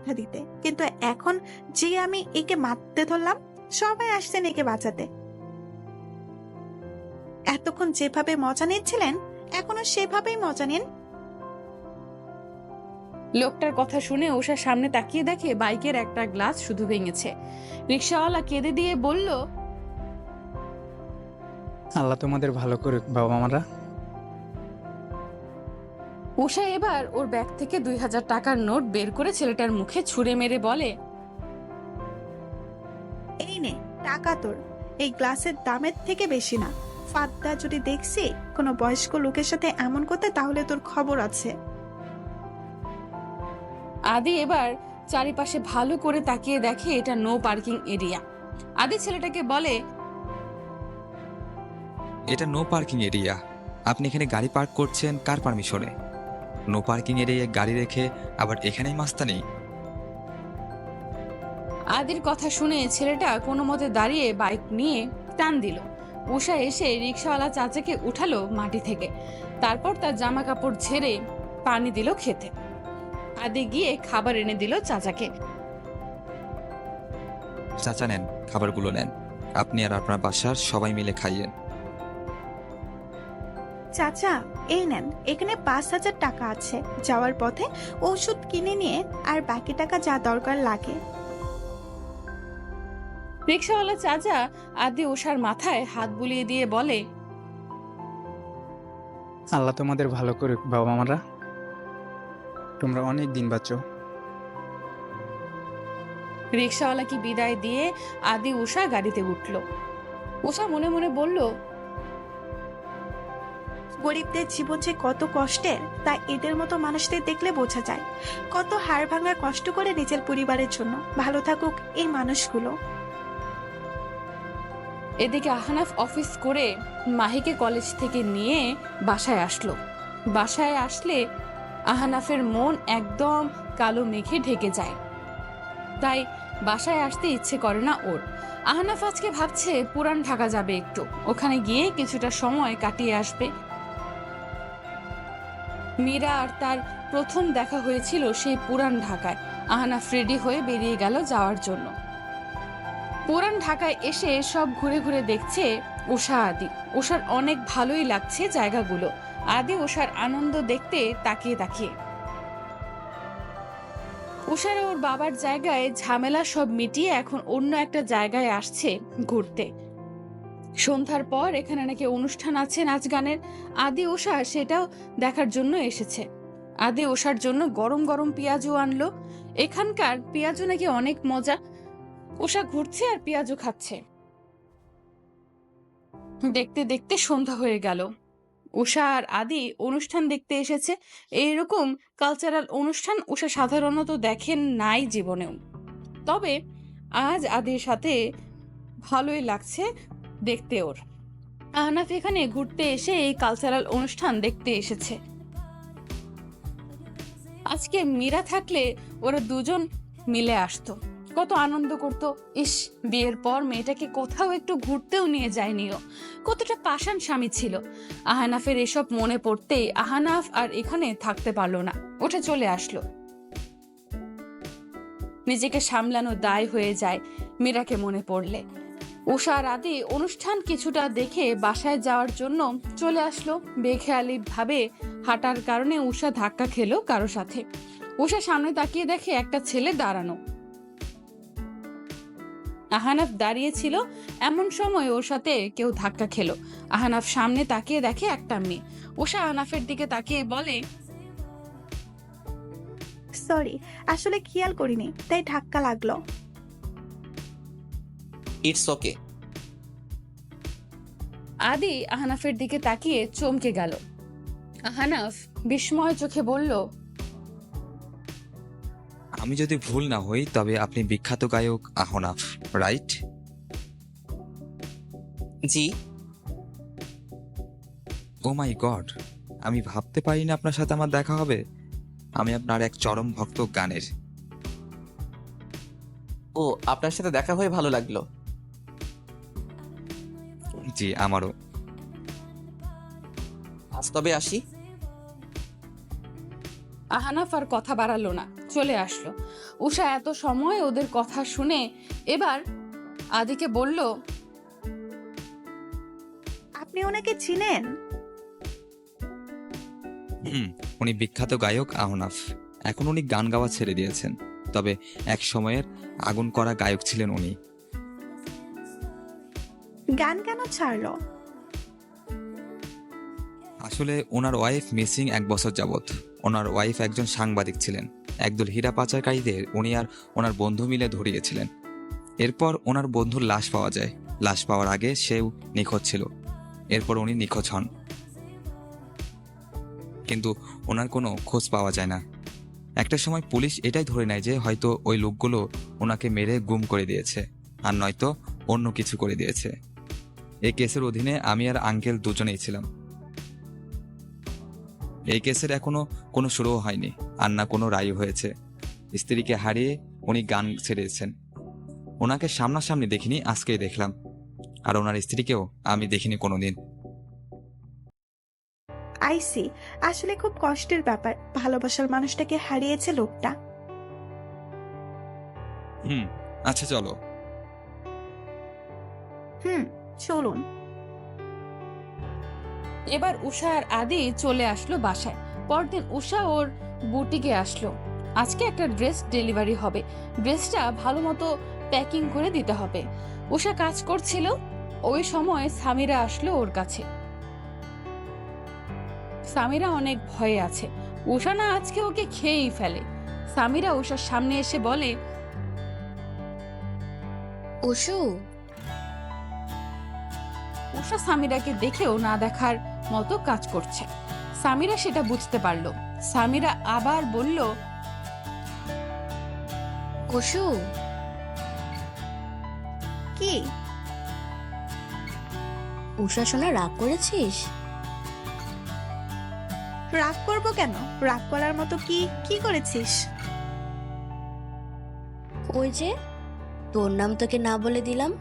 শিক্ষা দিতে, কিন্তু এখন যে আমি একে মারতে ধরলাম, সবাই আসছেন একে বাঁচাতে। এতক্ষণ যেভাবে মজা নিচ্ছিলেন, এখনো সেভাবেই মজা নিন। লোকটার কথা শুনে উষার সামনে তাকিয়ে দেখে বাইকের একটা গ্লাস শুধু ভেঙেছে। রিকশাওয়ালা কেঁদে দিয়ে বলল, আল্লাহ তোমাদের ভালো করুক বাবা মারা। উষা এবার ওর ব্যাগ থেকে 2000 টাকার নোট বের করে ছেলেটার মুখে ছুঁড়ে মেরে বলে, এই নে টাকা তোর, এই গ্লাসের দামের থেকে বেশি না। ফাদ্দা যদি দেখছি কোনো বয়স্ক লোকের সাথে এমন করতে, তাহলে তোর খবর আছে। আদি এবার চারিপাশে ভালো করে তাকিয়ে দেখে এটা নো পার্কিং এরিয়া। আদি ছেলেটাকে বলে, এটা নো পার্কিং এরিয়া। আপনি এখানে গাড়ি পার্ক করছেন কার পারমিশনে? নো পার্কিং এরিয়ায় গাড়ি রেখে আবার এখানেই মাস্তানি? আদির কথা শুনে ছেলেটা কোনো মতে দাঁড়িয়ে বাইক নিয়ে টান দিল। উষা এসে রিকশাওয়ালা চাচাকে উঠালো মাটি থেকে, তারপর তার জামা কাপড় ঝেড়ে পানি দিল খেতে। আদি গিয়ে খাবার এনে দিল চাচাকে। চাচা নেন, খাবারগুলো নেন। আপনি আর আপনার বাসার সবাই মিলে খাইয়েন। চাচা এই নেন, এখানে 5000 টাকা আছে, যাওয়ার পথে ওষুধ কিনে নিয়ে আর বাকি টাকা যা দরকার লাগে। রিকশাওয়ালা চাচা আদি উষার মাথায় হাত বুলিয়ে দিয়ে বলে, আল্লাহ তোমাদের ভালো করুক বাবা মারা, তোমরা অনেক দিন বাঁচো। রিকশাওয়ালাকে বিদায় দিয়ে আদি উষা গাড়িতে উঠল। উষা মনে মনে বলল, গরিবদের জীবন যে কত কষ্টের, তা এদের মতো মানুষদের দেখলে বোঝা যায়। কত হাড় ভাঙা কষ্ট করে নিজের পরিবারের জন্য। ভালো থাকুক এই মানুষগুলো। এদিকে আহনাফ অফিস করে মাহিকে কলেজ থেকে নিয়ে বাসায় আসলো। বাসায় আসলে আহনাফের মন একদম কালো মেঘে ঢেকে যায়, তাই বাসায় আসতে ইচ্ছে করে না ওর। আহনাফ আজকে ভাবছে পুরান ঢাকা যাবে, একটু ওখানে গিয়ে কিছুটা সময় কাটিয়ে আসবে। মীরা আর তার প্রথম দেখা হয়েছিল সেই পুরান ঢাকায়। আহনাফ রেডি হয়ে বেরিয়ে গেল যাওয়ার জন্য। পুরান ঢাকায় এসে সব ঘুরে ঘুরে দেখছে উষা আদি। উষার অনেক ভালোই লাগছে জায়গাগুলো। আদি উষার আনন্দ দেখতে তাকিয়ে তাকিয়ে। উষার ওর বাবার জায়গায় ঝামেলা সব মিটিয়ে এখন অন্য একটা জায়গায় আসছে ঘুরতে। সন্ধ্যার পর এখানে নাকি অনুষ্ঠান আছে নাচ গানের। আদি উষা সেটাও দেখার জন্য এসেছে। আদি উষার জন্য গরম গরম পেঁয়াজু আনলো। এখানকার পেঁয়াজু নাকি অনেক মজা। উষা ঘুরছে আর পেঁয়াজু খাচ্ছে। দেখতে দেখতে সন্ধ্যা হয়ে গেল। উষা আর আদি অনুষ্ঠান দেখতে এসেছে। এইরকম কালচারাল অনুষ্ঠান উষা সাধারণত দেখেন নাই জীবনেও। তবে আজ আদির সাথে ভালোই লাগছে দেখতে ওর। আহনাফ এখানে ঘুরতে এসে এই কালচারাল অনুষ্ঠান দেখতে এসেছে। আজকে মীরা থাকলে ওরা দুজন মিলে আসতো, কত আনন্দ করতো। ইস, বিয়ের পর মেয়েটাকে কোথাও একটু ঘুরতেও নিয়ে যায়নিও। কতটা পাষাণ স্বামী ছিল। আহনাফের এসব মনে পড়তেই আহনাফ আর এখানে থাকতে পারলো না, উঠে চলে আসলো। নিজেকে সামলানো দায় হয়ে যায় মীরাকে মনে পড়লে। উষা আর আদি অনুষ্ঠান কিছুটা দেখে বাসায় যাওয়ার জন্য চলে আসলো। বেখেয়ালি ভাবে হাঁটার কারণে উষা ধাক্কা খেলো কারো সাথে। উষা সামনে তাকিয়ে দেখে একটা ছেলে দাঁড়ানো। আহনাফ দাঁড়িয়ে ছিল, এমন সময় ওর সাথে কেউ ধাক্কা খেলো। আহনাফ সামনে তাকিয়ে দেখে একটা মেয়ে। উষা আহনাফের দিকে তাকিয়ে বলে, সরি, আসলে খেয়াল করিনি, তাই ধাক্কা লাগলো। It's okay. আদি আহনাফের দিকে তাকিয়ে চমকে গেল। আহনাফ বিস্ময় চোখে বলল, আমি যদি ভুল না হই তবে আপনি বিখ্যাত গায়ক আহনাফ, রাইট? জি। ও মাই গড, আমি ভাবতে পারি না আপনার সাথে আমার দেখা হবে। আমি আপনার এক চরম ভক্ত গানের। ও, আপনার সাথে দেখা হয়ে ভালো লাগলো। জি আমারও। আজ তবে আসি। আহনাফ আর কথা বাড়ালো না, চলে আসলো। উষা এত সময় ওদের কথা শুনে এবার আদিকে বলল, আপনি ওনাকে চিনেন? উনি বিখ্যাত গায়ক আহনাফ। এখন উনি গান গাওয়া ছেড়ে দিয়েছেন, তবে এক সময়ের আগুন করা গায়ক ছিলেন উনি। গান কেন ছাড়লো? আসলে ওনার ওয়াইফ মিসিং 1 বছর যাবত। ওনার ওয়াইফ একজন সাংবাদিক ছিলেন। একদল হীরা পাচারকারীদের উনি আর ওনার বন্ধু মিলে ধরিয়েছিলেন। এরপর ওনার বন্ধুর লাশ পাওয়া যায়। লাশ পাওয়ার আগে সেও নিখোঁজ ছিল। এরপর উনি নিখোঁজ হন, কিন্তু ওনার কোনো খোঁজ পাওয়া যায় না। একটা সময় পুলিশ এটাই ধরে নেয় যে হয়তো ওই লোকগুলো ওনাকে মেরে গুম করে দিয়েছে, আর নয়তো অন্য কিছু করে দিয়েছে। এই কেসের অধীনে আমি আর আঙ্কেল দুজনেই ছিলাম। এই কেসের এখনো কোনো শুরুও হয়নি, আর না কোনো রায় হয়েছে। স্ত্রীকে হারিয়ে উনি গান ছেড়েছেন। ওনাকে সামনাসামনি দেখিনি, আজকেই দেখলাম। আর ওনার স্ত্রীকেও আমি দেখিনি কোনোদিন। আইসি, আসলে খুব কষ্টের ব্যাপার। ভালোবাসার মানুষটাকে হারিয়েছে লোকটা। আচ্ছা চলো। চলুন। এবার উষা আর আদি চলে আসলো বাসায়। পরদিন উষা ওর বুটিকে আসলো। আজকে একটা ড্রেস ডেলিভারি হবে, ড্রেসটা ভালো মতো প্যাকিং করে দিতে হবে। উষা কাজ করছিল, ওই সময় সামিরা আসলো ওর কাছে। সামিরা অনেক ভয়ে আছে, উষা না আজকে ওকে খেয়েই ফেলে। সামিরা উষার সামনে এসে বলে, উষু, উষা সামিরাকে দেখেও না দেখার মতো কাজ করছে। সামিরা সেটা বুঝতে পারলো। সামিরা আবার বলল, উষু, কি? উষা সোনা রাগ করেছিস? রাগ করবো কেন? রাগ করার মতো কি কি করেছিস? ওই যে তোর নাম তোকে না বলে দিলাম।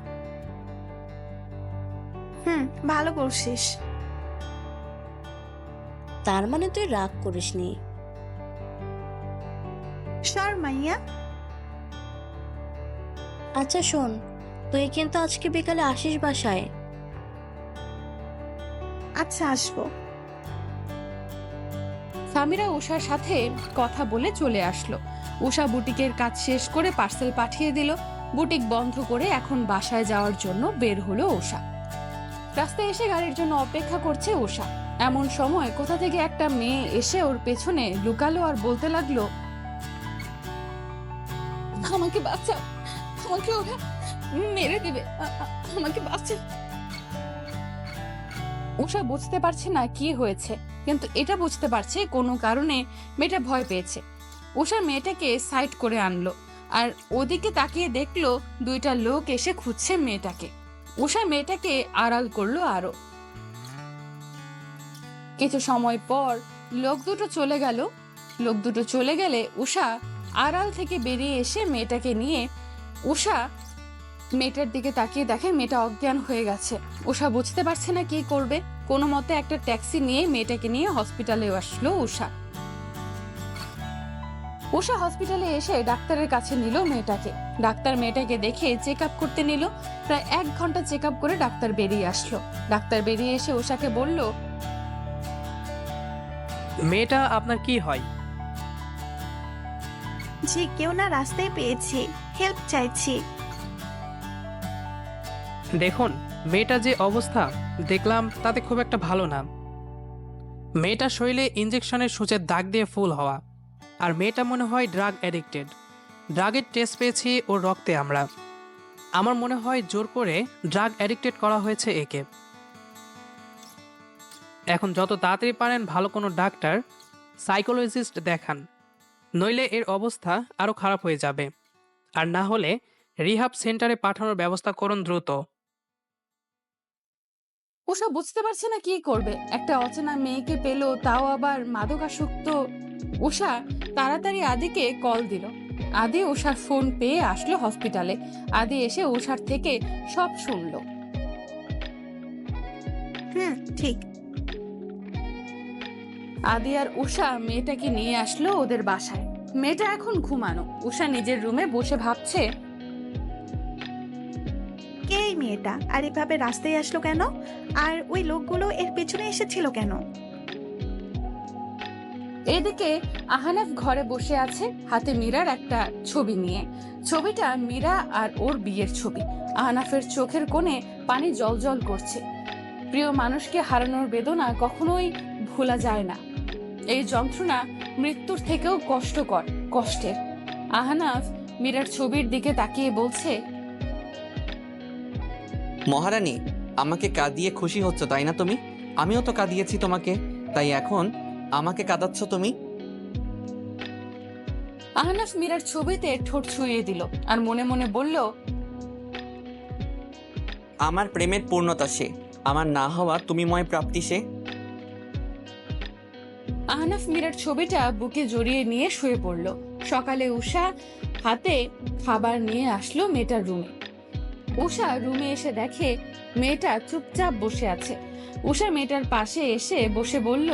ভালো করছিস। তার মানে তুই রাগ করিসনি? সর মাইয়া। আচ্ছা শোন, তুই কিন্তু আজকে বিকালে আসিস বাসায়। আচ্ছা, আসবো। সামিরা উষার সাথে কথা বলে চলে আসলো। উষা বুটিকের কাজ শেষ করে পার্সেল পাঠিয়ে দিল। বুটিক বন্ধ করে এখন বাসায় যাওয়ার জন্য বের হলো উষা। রাস্তায় এসে গাড়ির জন্য অপেক্ষা করছে উষা। এমন সময় কোথা থেকে একটা মেয়ে এসে ওর পেছনে লুকালো আর বলতে লাগলো, আমাকে বাঁচাও, আমাকে ওরা মেরে দিবে, আমাকে বাঁচাও। উষা বুঝতে পারছে না কি হয়েছে, কিন্তু এটা বুঝতে পারছে কোনো কারণে মেয়েটা ভয় পেয়েছে। উষা মেয়েটাকে সাইড করে আনলো, আর ওদিকে তাকিয়ে দেখলো দুইটা লোক এসে খুঁজছে মেয়েটাকে। উষা মেয়েটাকে আড়াল করলো আরো। কিছু সময় পর লোক দুটো চলে গেল। লোক দুটো চলে গেলে উষা আড়াল থেকে বেরিয়ে এসে মেয়েটাকে নিয়ে উষা মেয়েটার দিকে তাকিয়ে দেখে মেয়েটা অজ্ঞান হয়ে গেছে। উষা বুঝতে পারছে না কি করবে। কোনো মতে একটা ট্যাক্সি নিয়ে মেয়েটাকে নিয়ে হসপিটালে আসলো উষা। উষা হসপিটালে এসে ডাক্তারের কাছে নিল মেয়েটাকে। ডাক্তার মেয়েটাকে দেখে চেক আপ করতে নিল। প্রায় 1 ঘন্টা চেক আপ করে ডাক্তার বেরিয়ে আসলো। ডাক্তার বেরিয়ে এসে উষাকে বলল, মেয়েটা আপনার কি হয়? জি, কেউ না রাস্তায় পেয়েছি, হেল্প চাইছি। দেখুন, মেয়েটা যে অবস্থা দেখলাম তাতে খুব একটা ভালো না। মেয়েটার শরীরে ইঞ্জেকশনের সূচের দাগ দিয়ে ফুল হওয়া, আর মেয়েটা মনে হয় ড্রাগ অ্যাডিক্টেড। ড্রাগের টেস্ট পেয়েছি ওর রক্তে আমরা। আমার মনে হয় জোর করে ড্রাগ অ্যাডিক্টেড করা হয়েছে একে। এখন যত তাড়াতাড়ি পারেন ভালো কোনো ডাক্তার, সাইকোলজিস্ট দেখান, নইলে এর অবস্থা আরও খারাপ হয়ে যাবে। আর না হলে রিহাব সেন্টারে পাঠানোর ব্যবস্থা করুন দ্রুত। উষা বুঝতে পারছে না কি করবে। একটা অচেনা মেয়েকে পেল, তাও আবার মাদকাসক্ত। উষা তাড়াতাড়ি আদিকে কল দিল। আদি উষার ফোন পেয়ে আসলো হসপিটালে। আদি এসে উষার থেকে সব শুনলো। ঠিক। আদি আর উষা মেয়েটাকে নিয়ে আসলো ওদের বাসায়। মেয়েটা এখন ঘুমানো। উষা নিজের রুমে বসে ভাবছে, কে এই মেয়েটা, আর এভাবে রাস্তায় আসলো কেন, আর ওই লোকগুলো এর পেছনে এসেছিল কেন? এদিকে আহনাফ ঘরে বসে আছে, হাতে মীরার একটা ছবি নিয়ে। ছবিটা মীরা আর ওর বিয়ের ছবি। আহনাফের চোখের কোণে পানি জলজল করছে। প্রিয় মানুষকে হারানোর বেদনা কখনোই ভোলা যায় না। এই যন্ত্রণা মৃত্যুর থেকেও কষ্টের। আহনাফ মীরার ছবির দিকে তাকিয়ে বলছে, মহারানী, আমাকে কাঁদিয়ে খুশি হচ্ছ তাই না তুমি? আমিও তো কাঁদিয়েছি তোমাকে, তাই এখন আমাকে কাঁদাচ্ছ তুমি? আহনাফ মীরার ছবিতে ঠোঁট ছুঁয়ে দিল আর মনে মনে বলল, আমার প্রেমের পূর্ণতা সে, আমার না হওয়া তুমিময় প্রাপ্তি সে। আহনাফ মীরার ছবিটা বুকে জড়িয়ে নিয়ে শুয়ে পড়ল। সকালে উষা হাতে খাবার নিয়ে আসলো মেয়েটার রুমে। উষা রুমে এসে দেখে মেয়েটা চুপচাপ বসে আছে। উষা মেয়েটার পাশে এসে বসে বলল,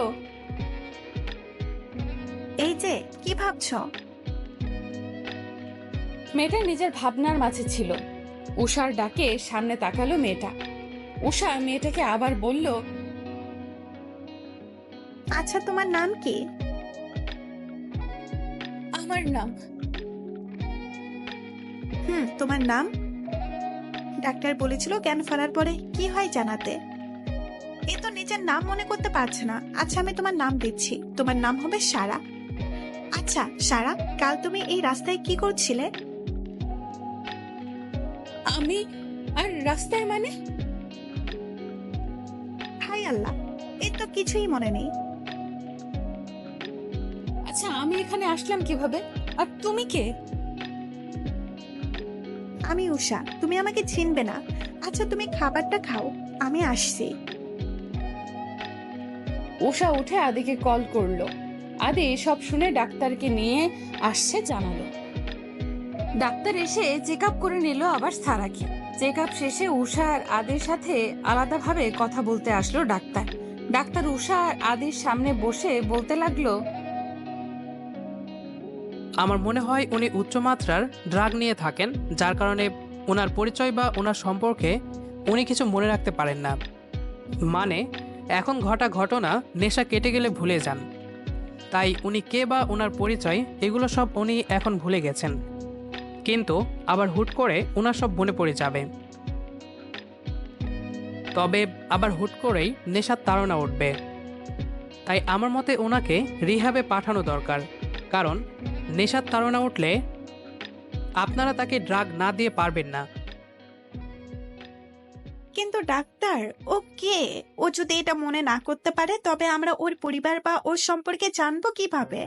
এই যে কি ভাবছো? মেয়েটা নিজের ভাবনার মাঝে ছিল। উষার ডাকে সামনে তাকালো মেয়েটা। উষা মেয়েটাকে আবার বলল, আচ্ছা, তোমার নাম কি? আমার নাম। তোমার নাম? ডাক্তার বলেছিল জ্ঞান ফেরার পরে কি হয় জানাতে। এ তো নিজের নাম মনে করতে পারছে না। আচ্ছা, আমি তোমার নাম দিচ্ছি, তোমার নাম হবে সারা। আচ্ছা সারা, কাল তুমি এই রাস্তায় কি করছিলে? আমি আর রাস্তায় মানে? হাই আল্লাহ, এর তো কিছুই মনে নেই। আচ্ছা, আমি এখানে আসলাম কিভাবে? আর তুমি কে? আমি উষা, তুমি আমাকে চিনবে না। আচ্ছা, তুমি খাবারটা খাও, আমি আসছি। উষা উঠে আদিকে কল করলো। আদি সব শুনে ডাক্তারকে নিয়ে আসছে জানালো। ডাক্তার এসে চেক আপ করে নিল আবার সারাকে। চেক আপ শেষে উষা আর আদির সাথে আলাদাভাবে কথা বলতে আসলো ডাক্তার। ডাক্তার উষা আর আদির সামনে বসে বলতে লাগলো, আমার মনে হয় উনি উচ্চমাত্রার ড্রাগ নিয়ে থাকেন, যার কারণে ওনার পরিচয় বা ওনার সম্পর্কে উনি কিছু মনে রাখতে পারেন না। মানে এখন ঘটা ঘটনা নেশা কেটে গেলে ভুলে যান, তাই উনি কে বা ওনার পরিচয় এগুলো সব উনি এখন ভুলে গেছেন, কিন্তু আবার হুট করে ওনার সব মনে পড়ে যাবে। তবে আবার হুট করেই নেশার তাড়না উঠবে। তাই আমার মতে ওনাকে রিহ্যাবে পাঠানো দরকার, কারণ নেশার তাড়না উঠলে আপনারা তাকে ড্রাগ না দিয়ে পারবেন না। কিন্তু ডাক্তার, ও কে? ও যদি এটা মনে না করতে পারে, তবে আমরা ওর পরিবার বা ওর সম্পর্কে জানবো কিভাবে?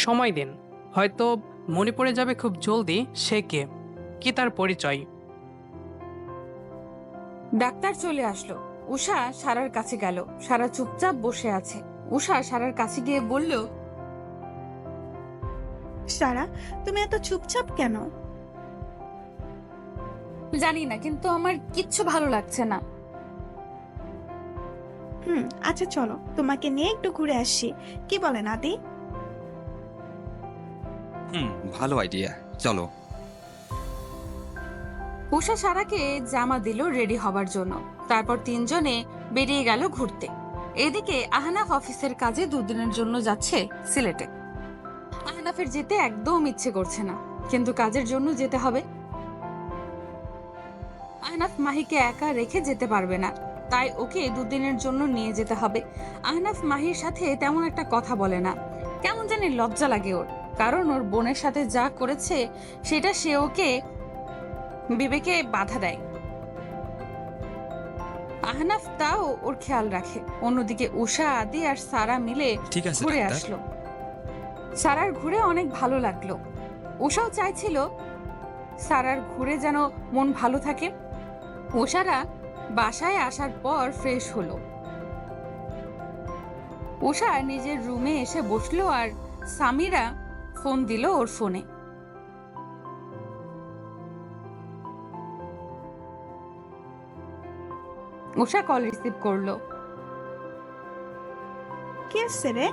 সময় দিন, হয়তো মনে পড়ে যাবে খুব জলদি সে কে, কি তার পরিচয়। ডাক্তার চলে আসলো। উষা সারার কাছে গেল। সারা চুপচাপ বসে আছে। উষা সারার কাছে গিয়ে বলল, সারা, তুমি এত চুপচাপ কেন? জানি না, কিন্তু আমার কিচ্ছু ভালো লাগছে না। আচ্ছা চলো, তোমাকে নিয়ে একটু ঘুরে আসি, কি বলেন আদি? ভালো আইডিয়া, চলো। উষা সারাকে জামা দিল রেডি হবার জন্য। তারপর তিনজনে বেরিয়ে গেল ঘুরতে। এদিকে আহনাফ অফিসের কাজে দুদিনের জন্য যাচ্ছে সিলেটে। আহনাফের যেতে একদম ইচ্ছে করছে না, কিন্তু কাজের জন্য যেতে হবে। আহনাফ মাহিকে একা রেখে যেতে পারবে না, তাই ওকে দুদিনের জন্য নিয়ে যেতে হবে। আহনাফ মাহির সাথে তেমন একটা কথা বলে না, কেমন জানি লজ্জা লাগে ওর, কারণ ওর বোনের সাথে যা করেছে সেটা সে ওকে বিবেকে বাধা দেয়। আহনাফ তাও ওর খেয়াল রাখে। অন্যদিকে উষা, আদি আর সারা মিলে ঠিক আছে ঘুরে ডাক্তার। আসলো। সারার ঘুরে অনেক ভালো লাগলো। উষাও চাইছিল সারার ঘুরে যেন মন ভালো থাকে। উষারা বাসায় আসার পর ফ্রেশ হলো। উষা নিজের রুমে এসে বসলো আর সামিরা ফোন দিল ওর ফোনে। উষা কল রিসিভ করলো। কি আসছে রে?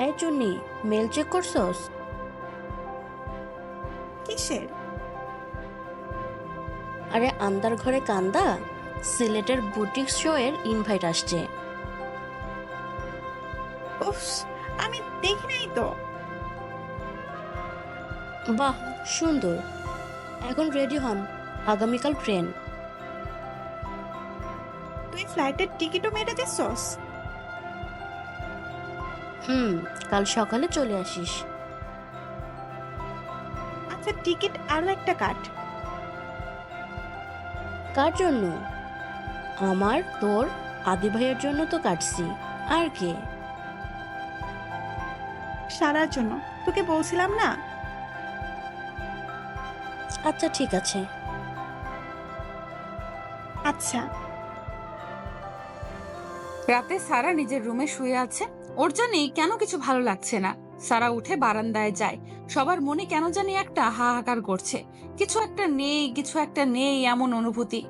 এই চুন্নি, মেল চেক করছস? কিসের? আরে আন্দার ঘরে কান্দা, সিলেটের বুটিক শো এর ইনভাইট আসছে। উফ, আমি দেখি নাই তো। বাহ, সুন্দর। এখন রেডি হন, আগামীকাল ট্রেন। তুই ফ্লাইটের টিকিটও মেরে দিছস? কাল সকালে চলে আসিস। আচ্ছা, টিকিট আরো একটা কাট। কার জন্য? আমার, তোর, আদি ভাইয়ের জন্য তো কাটছি। আর কে? সারার জন্য। তোকে বলছিলাম না? আচ্ছা ঠিক আছে। আচ্ছা। রাতে সারা নিজের রুমে শুয়ে আছে। ওর জানি কেন কিছু ভালো লাগছে না। সারা উঠে বারান্দায় যায়। সবার মনে কেন জানি একটা হাহাকার করছে। কিছু একটা নেই এমন অনুভূতি।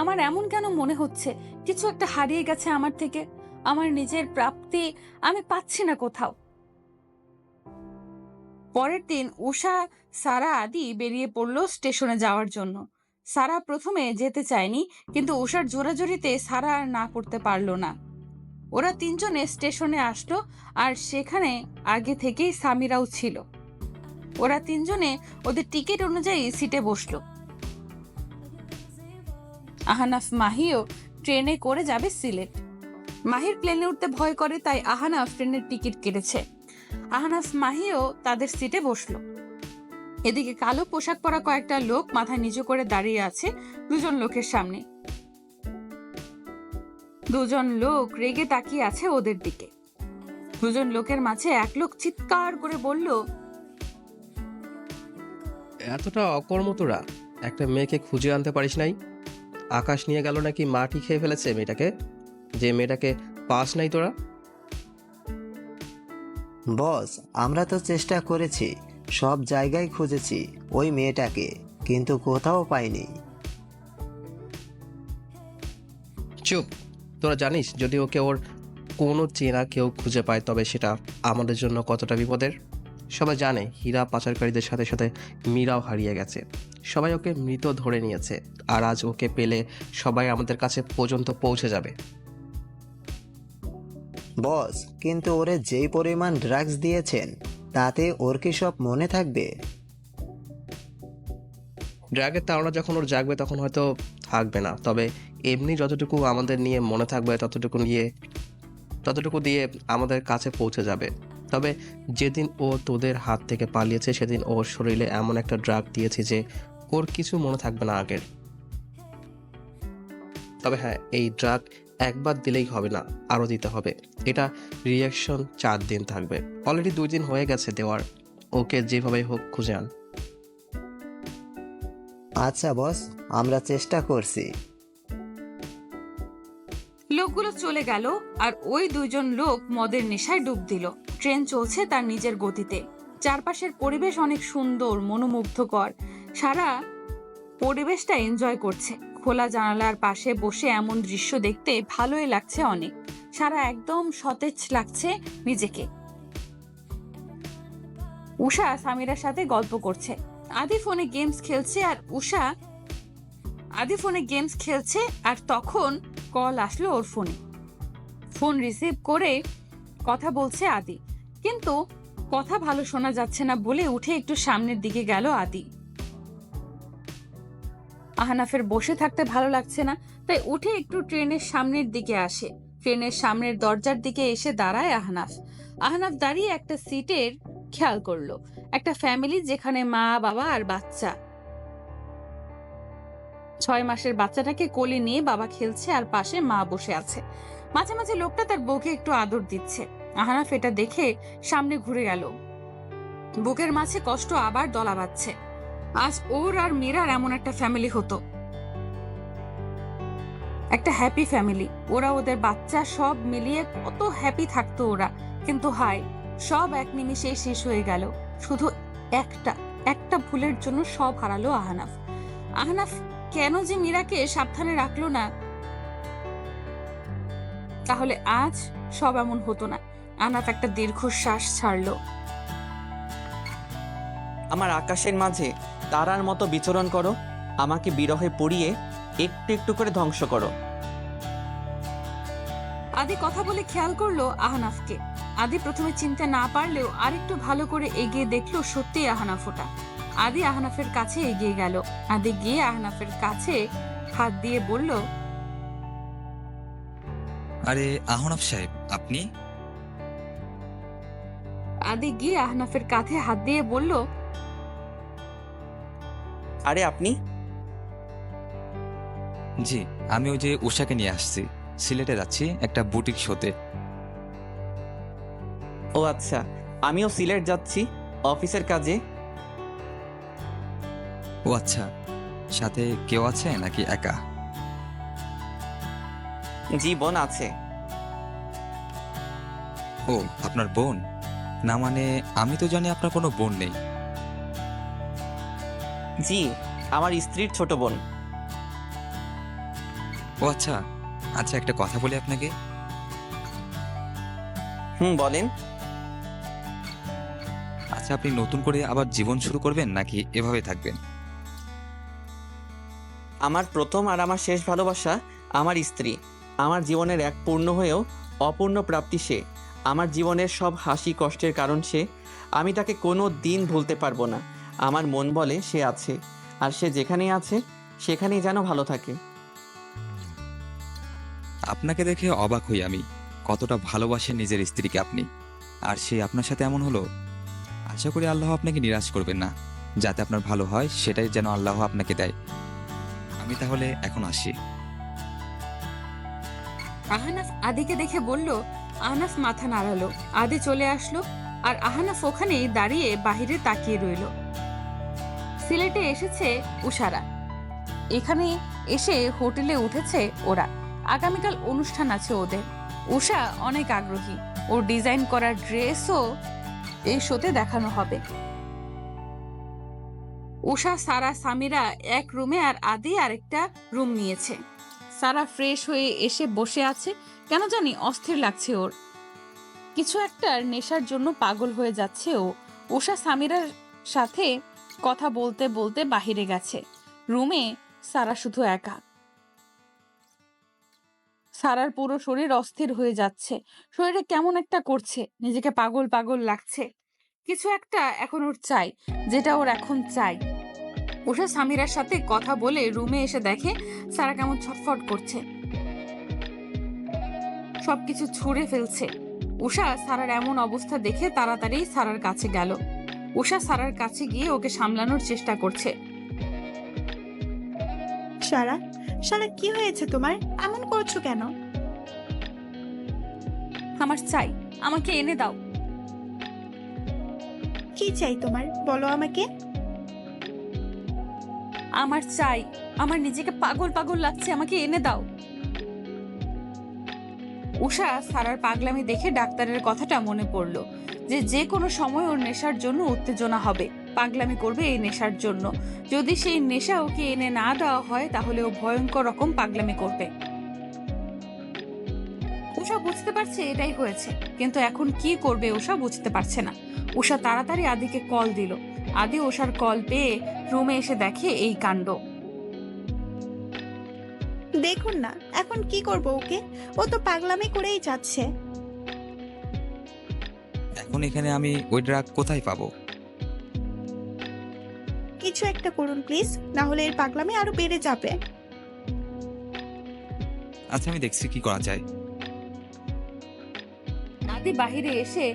আমার এমন কেন মনে হচ্ছে কিছু একটা হারিয়ে গেছে আমার থেকে। আমার নিজের প্রাপ্তি আমি পাচ্ছি না কোথাও। পরের দিন উষা, সারা, আদি বেরিয়ে পড়লো স্টেশনে যাওয়ার জন্য। সারা প্রথমে যেতে চায়নি, কিন্তু উষার জোরাজোরিতে সারা আর না করতে পারলো না। ওরা তিনজনে স্টেশনে আসলো, আর সেখানে আগে থেকেই সামিরাও ছিল। ওরা তিনজনে ওদের টিকিট অনুযায়ী সিটে বসলো। আহনাফ মাহিও ট্রেনে করে যাবে সিলেট। মাহির প্লেনে উঠতে ভয় করে, তাই আহনাফ ট্রেনের টিকিট কেটেছে। আহনাফ মাহিও তাদের সিটে বসলো। এদিকে কালো পোশাক পরা কয়েকটা লোক মাথা নিচু করে দাঁড়িয়ে আছে দুজন লোকের সামনে। দুজন লোক রেগে তাকিয়ে আছে ওদের দিকে। দুজন লোকের মাঝে এক লোক চিৎকার করে বলল, এতটা অকর্ম তোরা, একটা মেয়েকে খুঁজে আনতে পারিস নাই? আকাশ নিয়ে গেল নাকি মাটি খেয়ে ফেলেছে মেয়েটাকে? যে মেয়েটাকে পাস নাই তোরা? বস, আমরা তো চেষ্টা করেছি, সব জায়গায় খুঁজেছি ওই মেয়েটাকে, কিন্তু কোথাও পাইনি। চুপ! তোরা জানিস যদি ওকে ওর কোনো চেনা কেউ খুঁজে পায় তবে সেটা আমাদের জন্য কতটা বিপদের? সবাই জানে হীরা পাচারকারীদের সাথে সাথে মীরাও হারিয়ে গেছে। সবাই ওকে মৃত ধরে নিয়েছে, আর আজ ওকে পেলে সবাই আমাদের কাছে পর্যন্ত পৌঁছে যাবে। বস, কিন্তু ওরে যেই পরিমাণ ড্রাগস দিয়েছেন তাতে ওর কি সব মনে থাকবে? ড্রাগের তাড়না যখন ওর জাগবে তখন হয়তো থাকবে না, তবে এমনি যতটুকু আমাদের নিয়ে মনে থাকবে ততটুকু দিয়ে আমাদের কাছে পৌঁছে যাবে। তবে যেদিন ও তোদের হাত থেকে পালিয়েছে সেদিন ওর শরীরে এমন একটা ড্রাগ দিয়েছি যে ওর কিছু মনে থাকবে না আগের। তবে হ্যাঁ, এই ড্রাগ একবার দিলেই হবে না, আরও দিতে হবে। এটা রিয়াকশন 4 দিন থাকবে। অলরেডি 2 দিন হয়ে গেছে দেওয়ার। ওকে যেভাবে হোক খুঁজে আন। আচ্ছা বস, আমরা চেষ্টা করছি। লোকগুলো চলে গেল, আর ওই দুইজন লোক মদের নেশায় ডুব দিল। ট্রেন চলছে তার নিজের গতিতে। চারপাশের পরিবেশ অনেক সুন্দর, মনোমুগ্ধকর। সারা পরিবেশটা এনজয় করছে। খোলা জানালার পাশে বসে এমন দৃশ্য দেখতে ভালোই লাগছে অনেক। সারা একদম সতেজ লাগছে নিজেকে। উষা সামিরার সাথে গল্প করছে। আদি ফোনে গেমস খেলছে, আর তখন কল আসলো ওর ফোনে। ফোন রিসিভ করে কথা বলছে আদি, কিন্তু কথা ভালো শোনা যাচ্ছে না বলে উঠে একটু সামনের দিকে গেল আদি। আহনাফের বসে থাকতে ভালো লাগছে না, তাই উঠে একটু ট্রেনের সামনের দিকে আসে। ট্রেনের সামনের দরজার দিকে এসে দাঁড়ায় আহনাফ। দাঁড়িয়ে একটা সিটের খেয়াল করলো। একটা ফ্যামিলি, যেখানে মা, বাবা আর বাচ্চা। 6 মাসের বাচ্চাটাকে কোলে নিয়ে বাবা খেলছে, আর পাশে মা বসে আছে। মাঝে মাঝে লোকটা তার বউকে একটু আদর দিচ্ছে। আহনাফ এটা দেখে সামনে ঘুরে গেল। বুকের মাঝে কষ্ট আবার দলা বাঁধছে। আজ ওর আর মীরার এমন একটা ফ্যামিলি হতো, একটা হ্যাপি ফ্যামিলি। ওরা, ওদের বাচ্চা, সব মিলিয়ে কত হ্যাপি থাকতো ওরা। কিন্তু হায়, সব এক নিমিষেই শেষ হয়ে গেল। শুধু একটা ভুলের জন্য সব হারালো আহনাফ কেন যে মীরাকে সাবধানে রাখলো না? তাহলে আজ সব এমন হতো না। আহনাফ একটা দীর্ঘশ্বাস ছাড়লো। আমার আকাশের মাঝে তারার মতো বিচরণ করো, আমাকে বিরহে পুড়িয়ে একটু একটু করে ধ্বংস করো। আদি কথা বলে খেয়াল করলো আহনাফকে। আদি প্রথমে চিনতে না পারলেও আরেকটু ভালো করে এগিয়ে দেখলো সত্যিই আহনাফ ওটা। আদি আহনাফের কাছে এগিয়ে গেল। আদি গিয়ে আহনাফের কাছে হাত দিয়ে বলল, আরে আহনাফ সাহেব, আপনি? আদি গিয়ে আহনাফের কাঁধে হাত দিয়ে বলল, আরে আপনি? জি, আমি ওই যে উষাকে নিয়ে আসছি। সিলেটে যাচ্ছি একটা বুটিক শোতে। ও আচ্ছা, আমিও সিলেট যাচ্ছি অফিসের কাজে। ও আচ্ছা, সাথে কেউ আছে নাকি একা? জি, বোন আছে। ও, আপনার বোন? না মানে আমি তো জানি আপনার কোনো বোন নেই। জি, আমার স্ত্রীর ছোট বোন। ও আচ্ছা আচ্ছা, একটা কথা বলি আপনাকে। বলেন। আচ্ছা, আপনি নতুন করে আবার জীবন শুরু করবেন নাকি এভাবে থাকবেন? আমার প্রথম আর আমার শেষ ভালোবাসা আমার স্ত্রী। আমার জীবনের এক পূর্ণ হয়েও অপূর্ণ প্রাপ্তি সে। আমার জীবনের সব হাসি কষ্টের কারণ সে। আমি তাকে কোনো দিন ভুলতে পারবো না। আমার মন বলে সে আছে, আর সে যেখানেই আছে সেখানেই যেন ভালো থাকে। আপনাকে দেখে অবাক হই আমি, কতটা ভালোবাসেন নিজের স্ত্রীকে আপনি। আর সে আপনার সাথে এমন হলো। আশা করি আল্লাহ আপনাকে নিরাশ করবেন না। যাতে আপনার ভালো হয় সেটাই যেন আল্লাহ আপনাকে দেয়। আমি তাহলে এখন আসি। আহনাফ আদিকে দেখে বলল। আহনাফ মাথা নাড়ালো। আদি চলে আসলো আর আহনাফ ওখানেই দাঁড়িয়ে বাহিরে তাকিয়ে রইল। সিলেটে এসেছে উষারা। এখানে এসে হোটেলে উঠেছে ওরা। আগামীকাল অনুষ্ঠান আছে ওদের। উষা অনেক আগ্রহী। ওর ডিজাইন করা ড্রেসও এই শোতে দেখানো হবে। উষা, সারা, সামিরা এক রুমে আর আদি আরেকটা রুম নিয়েছে। সারা ফ্রেশ হয়ে এসে বসে আছে। কেন জানি অস্থির লাগছে ওর। কিছু একটা নেশার জন্য পাগল হয়ে যাচ্ছে ও। উষা সামিরার সাথে কথা বলতে বলতে বাহিরে গেছে। রুমে সারা শুধু একা। সারার পুরো শরীর অস্থির হয়ে যাচ্ছে। শরীরে কেমন একটা করছে, নিজেকে পাগল পাগল লাগছে। কিছু একটা এখন ওর চাই, যেটা ওর এখন চাই। উষা সামিরার সাথে কথা বলে রুমে এসে দেখে সারা কেমন ছটফট করছে, সবকিছু ছুঁড়ে ফেলছে। উষা সারার এমন অবস্থা দেখে তাড়াতাড়ি সারার কাছে গেল। উষা সারার কাছে গিয়ে ওকে সামলানোর চেষ্টা করছে। সারা, সারা কি হয়েছে তোমার? এমন করছো কেন? আমার চাই, আমাকে এনে দাও। কি চাই তোমার? বলো আমাকে। আমার চাই, আমার নিজেকে পাগল পাগল লাগছে, আমাকে এনে দাও। উষা সারার পাগলামি দেখে ডাক্তারের কথাটা মনে পড়লো, যে কোনো সময় ওর নেশার জন্য উত্তেজনা হবে, পাগলামি করবে এই নেশার জন্য। যদি সেই নেশা ওকে এনে না দেওয়া হয় তাহলে ও ভয়ঙ্কর রকম পাগলামি করবে। উষা বুঝতে পারছে এটাই হয়েছে, কিন্তু এখন কি করবে উষা বুঝতে পারছে না। উষা তাড়াতাড়ি আদিকে কল দিল। আদি উষার কল পেয়ে রুমে এসে দেখে এই কাণ্ড। দেখুন না এখন কি করব ওকে, ও তো পাগলামি করেই যাচ্ছে। এখন এখানে আমি ওই ড্রাগ কোথায় পাবো? কিছু একটা করুন প্লিজ, না হলে এর পাগলামি আরো বেড়ে যাবে। আচ্ছা, আমি দেখছি কি করা যায়। আদি বাহিরে এসে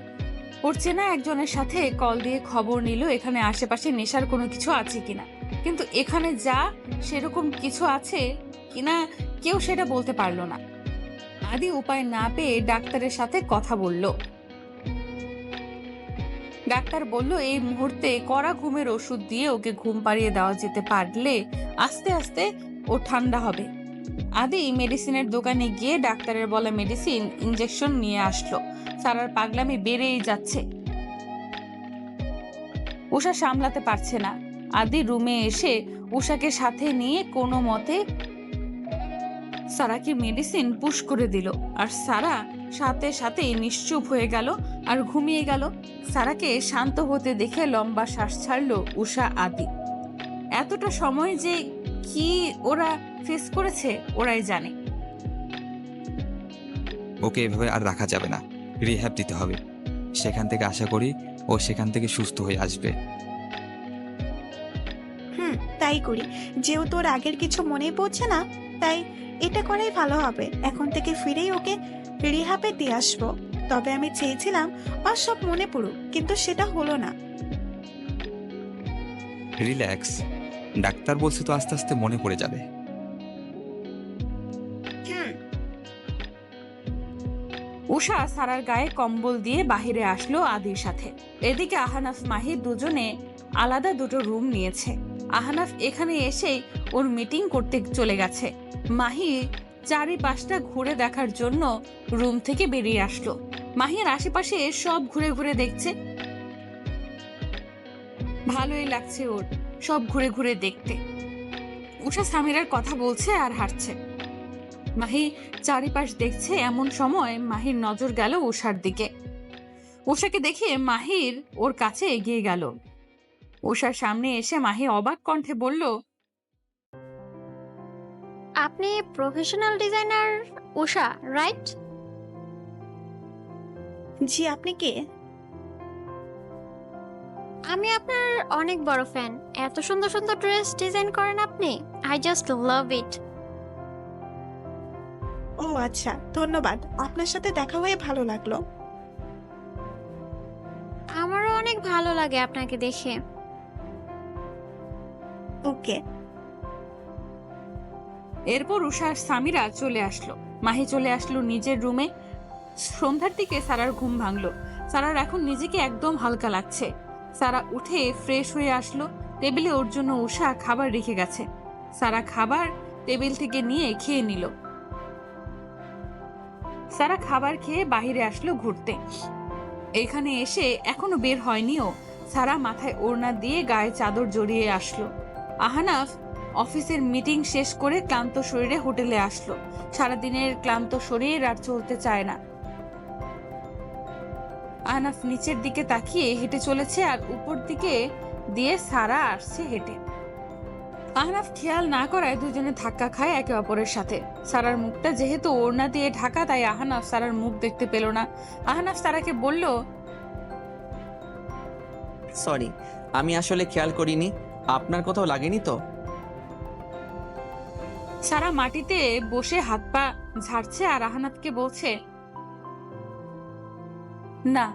ওর চেনা একজনের সাথে কল দিয়ে খবর নিল এখানে আশেপাশে নেশার কোনো কিছু আছে কিনা। কিন্তু এখানে যা সেরকম কিছু আছে কিনা কেউ সেটা বলতে পারলো না। আদি উপায় না পেয়ে ডাক্তারের সাথে কথা বলল। ডাক্তার বলল এই মুহূর্তে কড়া ঘুমের ওষুধ দিয়ে ওকে ঘুম পাড়িয়ে দেওয়া যেতে পারলে আস্তে আস্তে ও ঠান্ডা হবে। আদি মেডিসিনের দোকানে গিয়ে ডাক্তারের বলা মেডিসিন ইনজেকশন নিয়ে আসলো। সারার পাগলামি বেড়েই যাচ্ছে, উষা সামলাতে পারছে না। আদি রুমে এসে উষাকে সাথে নিয়ে কোনো মতে সারাকে মেডিসিন পুশ করে দিল, আর সারা সাথে সাথেই নিশ্চুপ হয়ে গেল আর ঘুমিয়ে গেল। সারাকে শান্ত হতে দেখে লম্বা শ্বাস ছাড়লো উষা, আদি। এতটা সময় যে কি ওরা ফেস করেছে ওরাই জানে। ওকে এভাবে আর রাখা যাবে না, রিহ্যাব দিতে হবে। সেখান থেকে আশা করি ও সেখান থেকে সুস্থ হয়ে আসবে। তাই করি। যেহেতু ওর আগের কিছু মনেই পড়ছে না, তাই এটা করাই ভালো হবে। এখন থেকে ফিরেই ওকে রিহাবে দিয়ে আসবো। তবে আমি চেয়েছিলাম ওর সব মনে পড়ুক, কিন্তু সেটা হলো না। রিল্যাক্স, ডাক্তার বলছে তো আস্তে আস্তে মনে পড়ে যাবে। উষা সারার গায়ে কম্বল দিয়ে বাহিরে আসলো আদির সাথে। এদিকে আহনাফ, মাহি দুজনে আলাদা দুটো রুম নিয়েছে। আহনাফ এখানে এসেই ওর মিটিং করতে চলে গেছে। মাহি চারিপাশটা ঘুরে দেখার জন্য রুম থেকে বেরিয়ে আসলো। মাহির আশেপাশে সব ঘুরে ঘুরে দেখছে। ভালোই লাগছে ওর সব ঘুরে ঘুরে দেখতে। উষা সামিরার কথা বলছে আর হাঁটছে। মাহি চারিপাশ দেখছে। এমন সময় মাহির নজর গেল উষার দিকে। উষাকে দেখে মাহির ওর কাছে এগিয়ে গেল। উষার সামনে এসে মাহি অবাক কণ্ঠে বলল, আপনি প্রফেশনাল ডিজাইনার উষা, রাইট? জি, আপনি কে? আমি আপনার অনেক বড় ফ্যান। এত সুন্দর সুন্দর ড্রেস ডিজাইন করেন আপনি। আই জাস্ট লাভ ইট। ও আচ্ছা, ধন্যবাদ। আপনার সাথে দেখা হয়ে ভালো লাগলো। আমারও অনেক ভালো লাগে আপনাকে দেখে। ওকে। এরপর উষা আর সামিরা চলে আসলো। মাহি চলে আসলো নিজের রুমে। সন্ধ্যার দিকে সারার ঘুম ভাঙলো। সারার এখন নিজেকে একদম হালকা লাগছে। সারা উঠে ফ্রেশ হয়ে আসলো। টেবিলে ওর জন্য উষা খাবার রেখে গেছে। সারা খাবার টেবিল থেকে নিয়ে খেয়ে নিল। সারা খাবার খেয়ে বাহিরে আসলো ঘুরতে। এখানে এসে এখনো বের হয়নিও। সারা মাথায় ওড়না দিয়ে গায়ে চাদর জড়িয়ে আসলো। আহনাফ অফিসের মিটিং শেষ করে ক্লান্ত শরীরে হোটেলে আসলো। সারাদিনের ক্লান্ত শরীর আর চলতে চায় না। আহনাফ নিচের দিকে তাকিয়ে হেঁটে চলেছে আর উপর দিকে দিয়ে সারা আসছে হেঁটে। আহনাফ খেয়াল না করায় দুজনে ধাক্কা খায় একে অপরের সাথে। সারার মুখটা যেহেতু ওড়না দিয়ে ঢাকা, তাই আহনাফ সারার মুখ দেখতে পেল না। আহনাফ সারাকে বলল, সরি, আমি আসলে খেয়াল করিনি। আপনার কোথাও লাগেনি তো? সারা মাটিতে বসে হাত পা ঝাড়ছে আর আহনাফকে বলছে, না,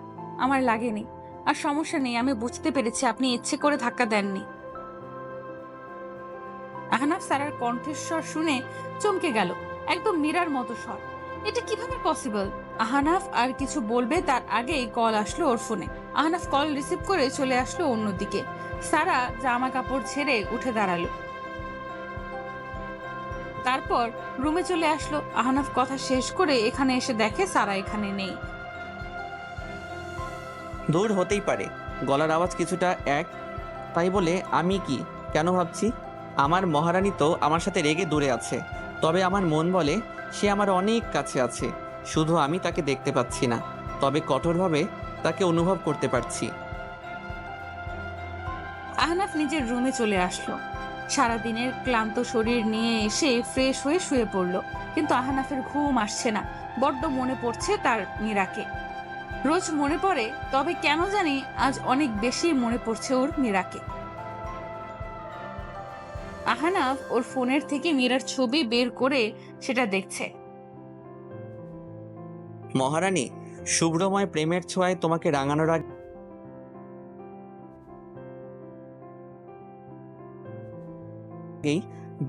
আমার লাগেনি। আর সমস্যা নেই, আমি বুঝতে পেরেছি আপনি ইচ্ছে করে ধাক্কা দেননি। আহনাফ সারার কণ্ঠস্বর শুনে চমকে গেল। একদম মীরার মতো স্বর। এটা কিভাবে পসিবল? আহনাফ আর কিছু বলবে তার আগেই কল আসলো ওর ফোনে। আহনাফ কল রিসিভ করে চলে আসলো অন্যদিকে। সারা জামা কাপড় ছেড়ে উঠে দাঁড়ালো। তারপর রুমে চলে আসলো। আহনাফ কথা শেষ করে এখানে এসে দেখে সারা এখানে নেই। দূর হতেই পারে, গলার আওয়াজ কিছুটা এক, তাই বলে আমি কি কেন ভাবছি আমার মহারানী তো আমার সাথে রেগে দূরে আছে। তবে আমার মন বলে সে আমার অনেক কাছে আছে, শুধু আমি তাকে দেখতে পাচ্ছি না, তবে কঠোরভাবে তাকে অনুভব করতে পারছি। আহনাফ নিজের রুমে চলে আসলো। সারাদিনের ক্লান্ত শরীর নিয়ে এসে ফ্রেশ হয়ে শুয়ে পড়লো। কিন্তু আহনাফের ঘুম আসছে না। বড্ড মনে পড়ছে তার মীরাকে। রোজ মনে পড়ে, তবে কেন জানি আজ অনেক বেশি মনে পড়ছে ওর মীরাকে। আহনাফ ওর ফোনের থেকে মীরার ছবি বের করে সেটা দেখছে। মহারানী, শুভ্রময় প্রেমের ছোঁয়ায় তোমাকে রাঙানোর আগে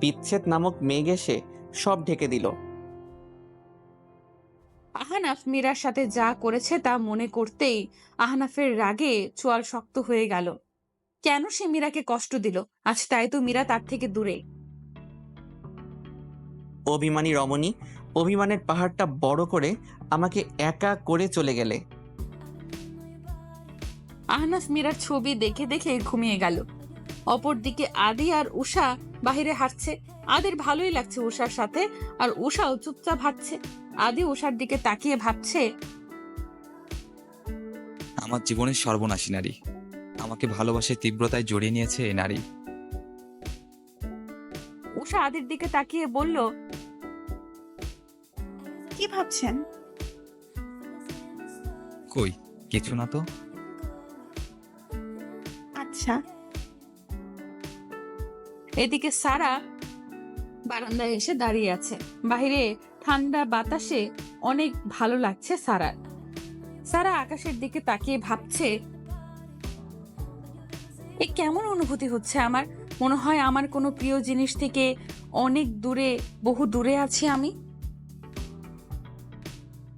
বিচ্ছেদ নামক মেঘ এসে সব ঢেকে দিল। আহনাফ মীরার সাথে যা করেছে তা মনে করতেই আহনাফের রাগে চোয়াল শক্ত হয়ে গেল। কেন সে মীরাকে কষ্ট দিল? আজ তাই তো মীরা তার থেকে দূরে। অভিমানী রমণী, অভিমানের পাহাড়টা বড় করে আমাকে একা করে চলে গেলে। আহনাফ মীরার ছবি দেখে দেখে ঘুমিয়ে গেল। অপরদিকে আদি আর উষা বাহিরে হাঁটছে। আদির ভালোই লাগছে উষার সাথে, আর উষাও চুপচাপ হাঁটছে। আদি উষার দিকে তাকিয়ে ভাবছে, আমার জীবনের সর্বনাশী নারী, আমাকে ভালোবাসার তীব্রতায় জড়িয়ে নিয়েছে এই নারী। উষা আদির দিকে তাকিয়ে বলল, কি ভাবছেন? কই কিছু না তো। আচ্ছা। এদিকে সারা বারান্দায় এসে দাঁড়িয়ে আছে। বাইরে ঠান্ডা বাতাসে অনেক ভালো লাগছে সারার। সারা আকাশের দিকে তাকিয়ে ভাবছে, এ কেমন অনুভূতি হচ্ছে আমার। মনে হয় আমার কোনো প্রিয় জিনিস থেকে অনেক দূরে, বহু দূরে আছি আমি।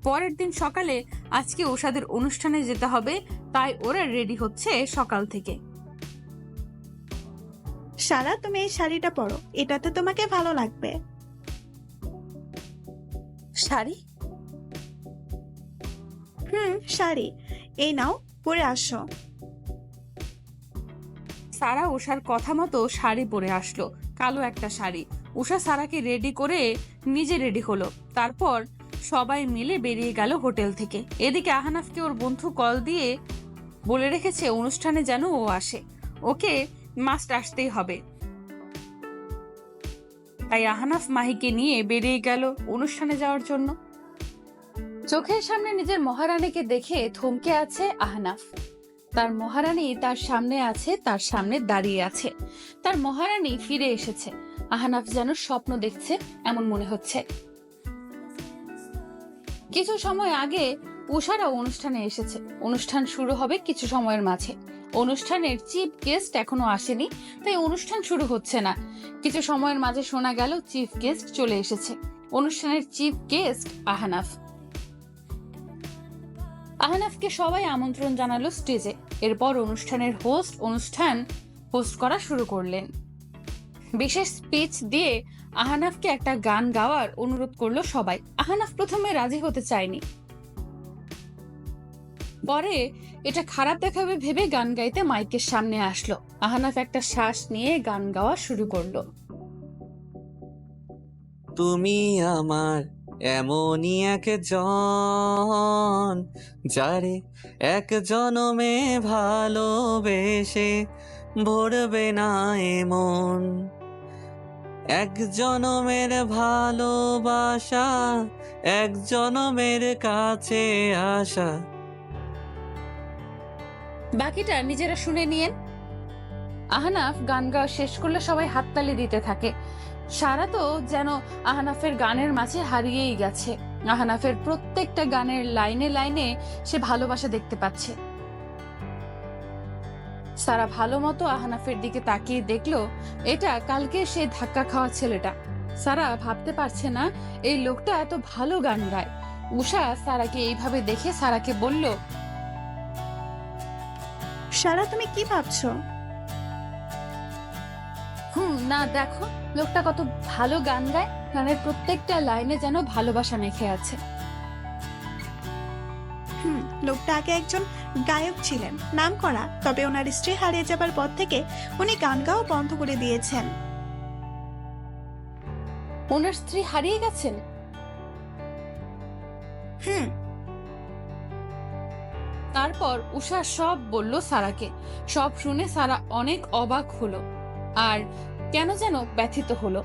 পরের দিন সকালে আজকে ওষাদের অনুষ্ঠানে যেতে হবে, তাই ওরা রেডি হচ্ছে সকাল থেকে। সারা, তুমি এই শাড়িটা পরো, এটাতে তোমাকে ভালো লাগবে। শাড়ি? শাড়ি। এই নাও, পরে আসো। সারা উষার কথা মতো শাড়ি পরে আসলো, কালো একটা শাড়ি। উষা সারাকে রেডি করে নিজে রেডি হলো। তারপর সবাই মিলে বেরিয়ে গেল হোটেল থেকে। এদিকে আহনাফকে ওর বন্ধু কল দিয়ে বলে রেখেছে অনুষ্ঠানে যেন ও আসে, ওকে মাস্ট আসতেই হবে। তাই আহনাফ মাহিকে নিয়ে বেরিয়ে গেল অনুষ্ঠানে যাওয়ার জন্য। চোখের সামনে নিজের মহারানীকে দেখে থমকে আছে আহনাফ। তার মহারানী তার সামনে আছে, তার সামনে দাঁড়িয়ে আছে। তার মহারানী ফিরে এসেছে। আহনাফ যেন স্বপ্ন দেখছে এমন মনে হচ্ছে। কিছু সময় আগে উষারা অনুষ্ঠানে এসেছে। অনুষ্ঠান শুরু হবে কিছু সময়ের মাঝে। অনুষ্ঠানের চিফ গেস্ট এখনো আসেনি, তাই অনুষ্ঠান শুরু হচ্ছে না। কিছু সময়ের মাঝে শোনা গেল চিফ গেস্ট চলে এসেছে। অনুষ্ঠানের চিফ গেস্ট আহনাফ। আহনাফকে সবাই আমন্ত্রণ জানালো স্টেজে। এরপর অনুষ্ঠানের অনুষ্ঠান হোস্ট করা শুরু করলেন। বিশেষ স্পিচ দিয়ে আহনাফকে একটা গান গাওয়ার অনুরোধ করলো সবাই। আহনাফ প্রথমে রাজি হতে চায়নি, পরে এটা খারাপ দেখাবে ভেবে গান গাইতে মাইকের সামনে আসলো। আহনাফ একটা শ্বাস নিয়ে গান গাওয়া শুরু করলো। তুমি আমার এমনই একজন, যারে এক জনমে ভালোবেসে ভরবে না এমন। এক জনমের ভালোবাসা, এক জনমের কাছে আসা। বাকিটা নিজেরা শুনে নিয়েন। আহনাফ গান গাওয়া শেষ করলে সবাই হাততালি দিতে থাকে। সারা তো যেন আহনাফের গানের মাঝে হারিয়েই গেছে। আহনাফের প্রত্যেকটা গানের লাইনে লাইনে সে ভালোবাসা দেখতে পাচ্ছে। সারা ভালো মতো আহনাফের দিকে তাকিয়ে দেখলো এটা কালকে সে ধাক্কা খাওয়া ছেলেটা। সারা ভাবতে পারছে না এই লোকটা এত ভালো গান গায়। উষা সারাকে এইভাবে দেখে সারাকে বলল, সারা, তুমি কি ভাবছো? না দেখো, লোকটা কত ভালো গান গায়। গানের প্রত্যেকটা লাইনে যেন ভালোবাসা মেখে আছে। লোকটা আগে একজন গায়ক ছিলেন, নাম করা। তবে ওনার স্ত্রী হারিয়ে যাবার পর থেকে উনি গান গাওয়া বন্ধ করে দিয়েছেন। ওনার স্ত্রী হারিয়ে গেছেন? তারপর উষা সব বলল সারাকে। সব শুনে সারা অনেক অবাক হলো আর কেন যেন ব্যথিত হলো।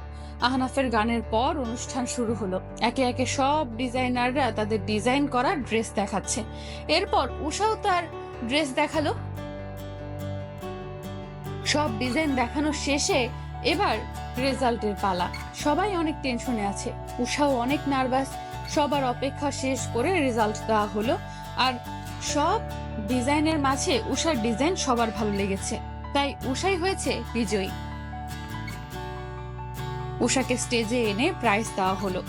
আহনাফের গানের পর অনুষ্ঠান শুরু হলো। একে একে সব ডিজাইনাররা তাদের ডিজাইন করা ড্রেস দেখাচ্ছে। এরপর উষাও তার ড্রেস দেখালো। সব ডিজাইন দেখানো শেষে এবার রেজাল্টের পালা। সবাই অনেক টেনশনে আছে, উষাও অনেক নার্ভাস। সবার অপেক্ষা শেষ করে রেজাল্ট দেওয়া হলো। আর সব ডিজাইনের মাঝে উষার ডিজাইন সবার ভালো লেগেছে, তাই উষাই হয়েছে বিজয়ী। উষাকে স্টেজে এনে প্রাইজ দেওয়া হলো।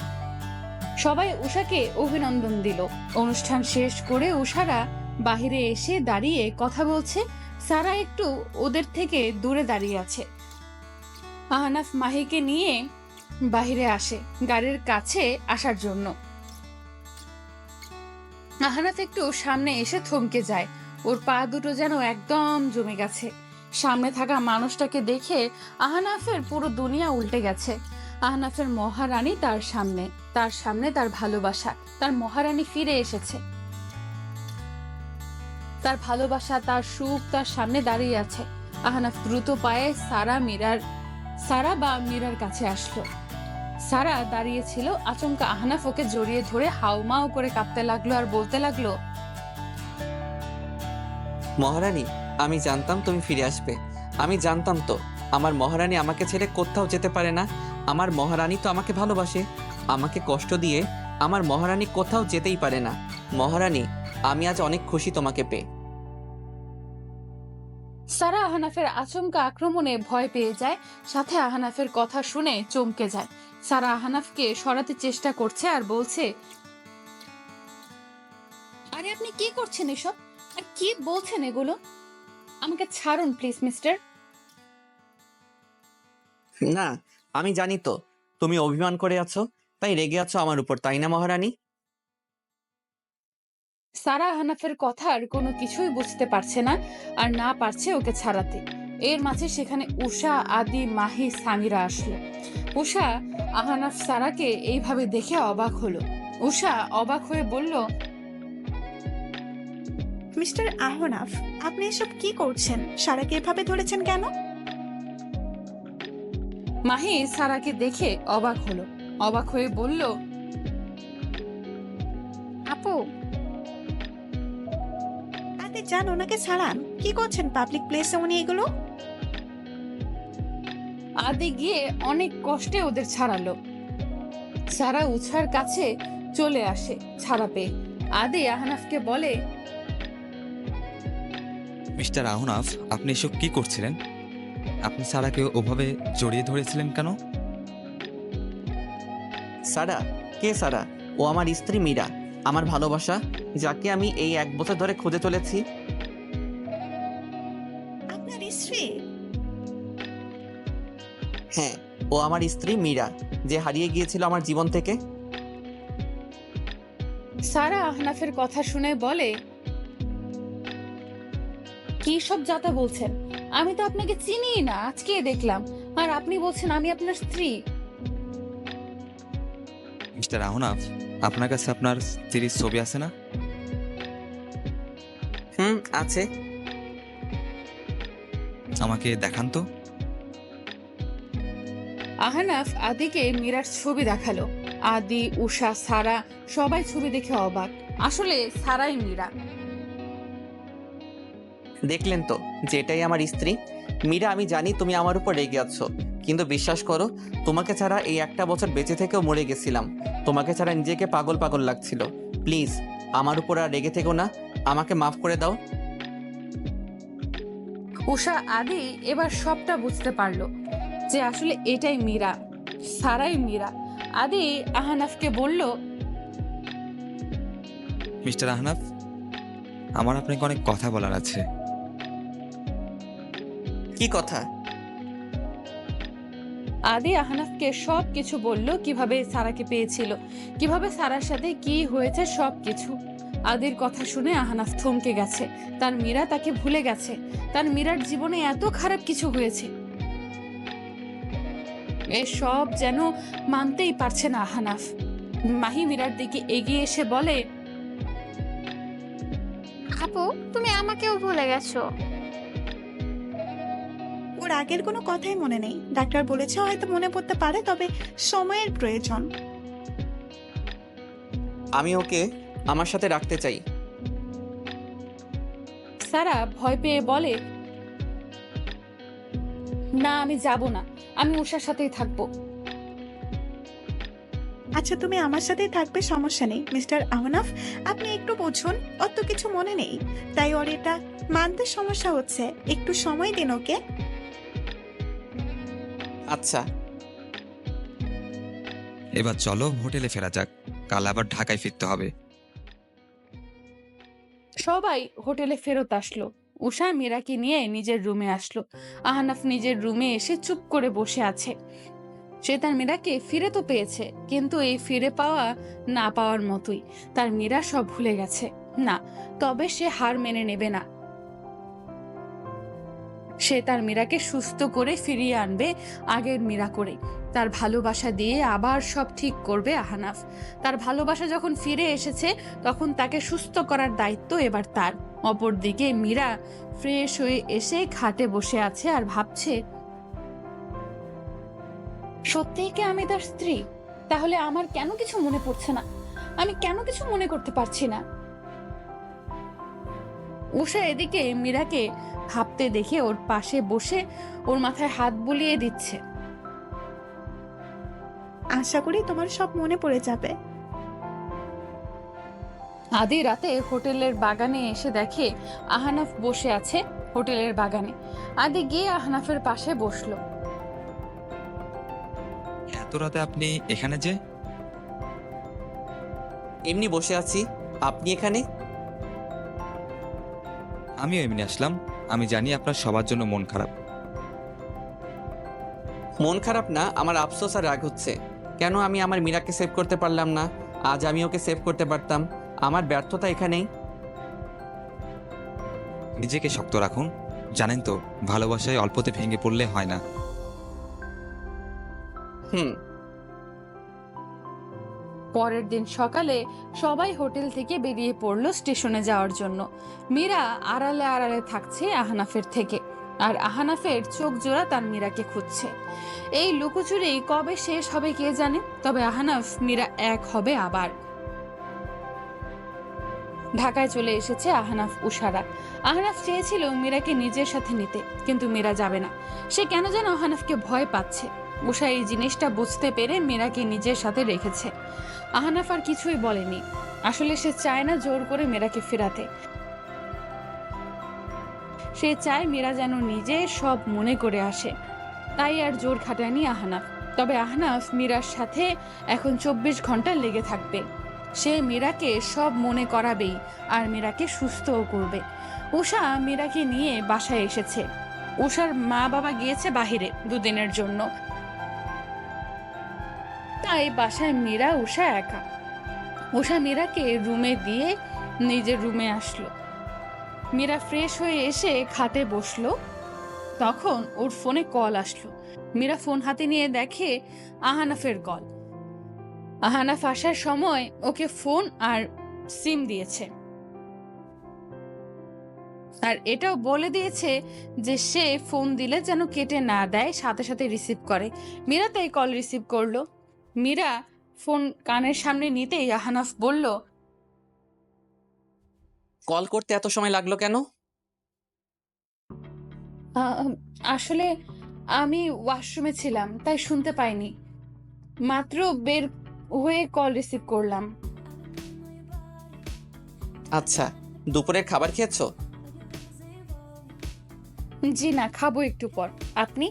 সবাই উষাকে অভিনন্দন দিল। অনুষ্ঠান শেষ করে উষারা বাহিরে এসে দাঁড়িয়ে কথা বলছে। সারা একটু ওদের থেকে দূরে দাঁড়িয়ে আছে। আহনাফ মাহিকে নিয়ে বাহিরে আসে গাড়ির কাছে আসার জন্য। আহনাফ একটু সামনে এসে থমকে যায়। ওর পা দুটো যেন একদম জমে গেছে। সামনে থাকা মানুষটাকে দেখে আহনাফের পুরো দুনিয়া উল্টে গেছে। আহনাফের মহারানী তার সামনে তার ভালোবাসা, তার মহারানী ফিরে এসেছে। তার ভালোবাসা, তার সুখ তার সামনে দাঁড়িয়ে আছে। আহনাফ দ্রুত পায়ে সারা বা মীরার কাছে আসলো। সারা দাঁড়িয়ে ছিল। আচমকা আহনাফ ওকে জড়িয়ে ধরে হাউমাউ করে কাঁপতে লাগলো আর বলতে লাগলো, মহারানী, আমি জানতাম তুমি ফিরে আসবে। আমি জানতাম তো আমার মহারানী আমাকে ছেড়ে কোথাও যেতে পারে না। আমার মহারানী তো আমাকে ভালোবাসে। আমাকে কষ্ট দিয়ে আমার মহারানী কোথাও যেতেই পারে না। মহারানী, আমি আজ অনেক খুশি তোমাকে পেয়ে। সারা আহনাফের আচমকা আক্রমণে ভয় পেয়ে যায়, সাথে আহনাফের কথা শুনে চমকে যায়। সারা আহনাফকে সরাতে চেষ্টা করছে আর বলছে, আরে আপনি কি করছেন এসব? আর কি বলছেন এগুলো? আমাকে ছাড়ুন প্লিজ মিস্টার। না, আমি জানি তো তুমি অভিমান করে আছো, তাই রেগে আছো আমার উপর, তাই না মহারানী? সারা আহনাফের কথার কোনো কিছুই বুঝতে পারছে না, আর না পারছে ওকে ছাড়াতে। এর মাঝে সেখানে উষা, আদি, মাহি, সামিরা আসলো। উষা আহনাফ সারাকে এইভাবে দেখে অবাক হলো। উষা অবাক হয়ে বলল, মিস্টার আহনাফ, আপনি এসব কি করছেন? সারাকে এভাবে ধরেছেন কেন? মাহি সারাকে দেখে অবাক হলো। অবাক হয়ে বলল, আপু, আরে যান, ওনাকে ছাড়ান। কি করছেন পাবলিক প্লেসে উনি এগুলো? আদি গিয়ে অনেক কষ্টে ওদের ছাড়ালো। সারা উষার কাছে চলে আসে ছাড়া পেয়ে। আদি আহনাফকে বলে, মিস্টার আহনাফ, আপনি এসব কি করছিলেন? আপনি সারাকে ওভাবে জড়িয়ে ধরেছিলেন কেন? সারা? কে সারা? ও আমার স্ত্রী মীরা, আমার ভালোবাসা, যাকে আমি এই 1 বছর ধরে খুঁজে চলেছি। আপনার স্ত্রী? হ্যাঁ, ও আমার স্ত্রী মীরা, যে হারিয়ে গিয়েছিল আমার জীবন থেকে। সারা আহনাফের কথা শুনে বলে, কি সব যাতা বলছেন? আমি তো আপনাকে চিনিই না, আজকে দেখলাম, আর আপনি বলছেন আমি আপনার স্ত্রী। মিস্টার আহনাফ, আপনার কাছে আপনার স্ত্রীর ছবি আছে না? আছে। আমাকে দেখান তো। আহনাফ আদিকে মীরার ছবি দেখালো। আদি, উষা, সারা সবাই ছবি দেখে অবাক। আসলে সারাই মীরা। দেখলেন তো যে এটাই আমার স্ত্রী মীরা। আমি জানি তুমি আমার উপর রেগে আছো, কিন্তু বিশ্বাস করো, তোমাকে ছাড়া এই 1টা বছর বেঁচে থেকেও মরে গেছিলাম। তোমাকে ছাড়া নিজেকে পাগল পাগল লাগছিল। প্লিজ আমার উপর আর রেগে থেকো না, আমাকে মাফ করে দাও। উষা, আদি এবার সবটা বুঝতে পারলো যে আসলে এটাই মীরা, সারাই মীরা। আদি আহনাফকে বলল, মিস্টার আহনাফ, আমার আপনাকে অনেক কথা বলার আছে। কি কথা? আদি আহনাফকে সব কিছু বলল, কিভাবে সারাকে পেয়েছিল, কিভাবে সারার সাথে কি হয়েছে, সবকিছু। আদির কথা শুনে আহনাফ থমকে গেছে। তার মীরা তাকে ভুলে গেছে। তার মীরার জীবনে এত খারাপ কিছু হয়েছে, এসব যেন মানতেই পারছে না আহনাফ। মাহি মীরার দিকে এগিয়ে এসে বলে, আপু, তুমি আমাকেও ভুলে গেছো। ওর আগের কোনো কথাই মনে নেই। ডাক্তার বলেছে হয়তো মনে পড়তে পারে, তবে সময়ের প্রয়োজন। আমি ওকে আমার সাথে রাখতে চাই। সারা ভয় পেয়ে বলে, না, আমি যাব না, আমি উষার সাথেই থাকবো। আচ্ছা, তুমি আমার সাথেই থাকবে, সমস্যা নেই। মিস্টার আহনাফ, আপনি একটু বুঝুন, ওর তো কিছু মনে নেই, তাই ওর এটা মানতে সমস্যা হচ্ছে। একটু সময় দিন ওকে। আচ্ছা, এবার চলো হোটেলে ফেরা যাক, কাল আবার ঢাকায় ফিরতে হবে। সবাই হোটেলে ফেরত আসলো। উষা মীরাকে নিয়ে নিজের রুমে আসলো। আহনাফ নিজের রুমে এসে চুপ করে বসে আছে। সে তার মীরাকে ফিরে তো পেয়েছে, কিন্তু এই ফিরে পাওয়া না পাওয়ার মতোই। তার মীরা সব ভুলে গেছে না, তবে সে হার মেনে নেবে না। সে তার মীরাকে সুস্থ করে ফিরিয়ে আনবে আগের মীরা করে। তার ভালোবাসা দিয়ে আবার সব ঠিক করবে আহনাফ। তার ভালোবাসা যখন ফিরে এসেছে তখন তাকে সুস্থ করার দায়িত্ব এবার তার। অপরদিকে মীরা ফ্রেশ হয়ে এসে খাটে বসে আছে আর ভাবছে, সত্যিই কি আমি তার স্ত্রী? তাহলে আমার কেন কিছু মনে পড়ছে না? আমি কেন কিছু মনে করতে পারছি না? উষা এদিকে মীরাকে ভাবতে দেখে ওর পাশে বসে ওর মাথায় হাত বুলিয়ে দিচ্ছে। আশা করি তোমার সব মনে পড়ে যাবে। আদি রাতে হোটেলের বাগানে এসে দেখে আহনাফ বসে আছে হোটেলের বাগানে। আদি গিয়ে আহনাফের পাশে বসলো। এত রাতে আপনি এখানে যে? এমনি বসে আছি, আপনি এখানে? আমিও এমনি আসলাম। আমি জানি আপনার সবার জন্য মন খারাপ। মন খারাপ না, আমার আফসোস আর রাগ হচ্ছে। কেন আমি আমার মীরাকে সেভ করতে পারলাম না? আজ আমি ওকে সেভ করতে পারতাম। আমার ব্যর্থতা এখানেই। নিজেকে শক্ত রাখুন। জানেন তো, ভালোবাসায় অল্পতে ভেঙে পড়লে হয় না। হুম। পরের দিন সকালে সবাই হোটেল থেকে বেরিয়ে পড়লো স্টেশনে যাওয়ার জন্য। মীরা আড়ালে আড়ালে থাকছে আহনাফের থেকে, আর আহনাফের চোখ জোড়া তার মীরাকে খুঁজছে। এই লুকোচুরি কবে শেষ হবে কে জানে। তবে আহনাফ মীরা এক হবে আবার। ঢাকায় চলে এসেছে আহনাফ উষারা। আহনাফ চেয়েছিল মীরাকে নিজের সাথে নিতে, কিন্তু মীরা যাবে না। সে কেন যেন আহনাফকে ভয় পাচ্ছে। উষা এই জিনিসটা বুঝতে পেরে মীরাকে নিজের সাথে রেখেছে। আহনাফ আর কিছুই বলেনি। আসলে সে চায় না জোর করে মীরাকে ফেরাতে। সে চায় মীরা যেন নিজে সব মনে করে আসে। তাই আর জোর খাটায়নি আহনাফ। তবে আহনাফ মীরার সাথে এখন 24 ঘন্টা লেগে থাকবে। সে মীরাকে সব মনে করাবেই, আর মীরাকে সুস্থও করবে। উষা মীরাকে নিয়ে বাসায় এসেছে। উষার মা বাবা গিয়েছে বাহিরে 2 দিনের জন্য, তাই বাসায় মীরা উষা একা। উষা মীরাকে রুমে দিয়ে নিজের রুমে আসলো। মীরা ফ্রেশ হয়ে এসে খাটে বসলো। তখন ওর ফোনে কল আসলো। মীরা ফোন হাতে নিয়ে দেখে আহনাফের কল। আহনাফ আসার সময় ওকে ফোন আর সিম দিয়েছে, আর এটাও বলে দিয়েছে যে সে ফোন দিলে যেন কেটে না দেয়, সাথে সাথে রিসিভ করে। মীরা তাই কল রিসিভ করলো। মীরা ফোন কানের সামনে নিতেই আহনাফ বলল, কল করতে এত সময় লাগলো কেন? আসলে আমি ওয়াশরুমে ছিলাম, তাই শুনতে পাইনি। মাত্র বের হয়ে কল রিসিভ করলাম। আচ্ছা, দুপুরের খাবার খেয়েছো? জি না, খাবো একটু পর। আপনি?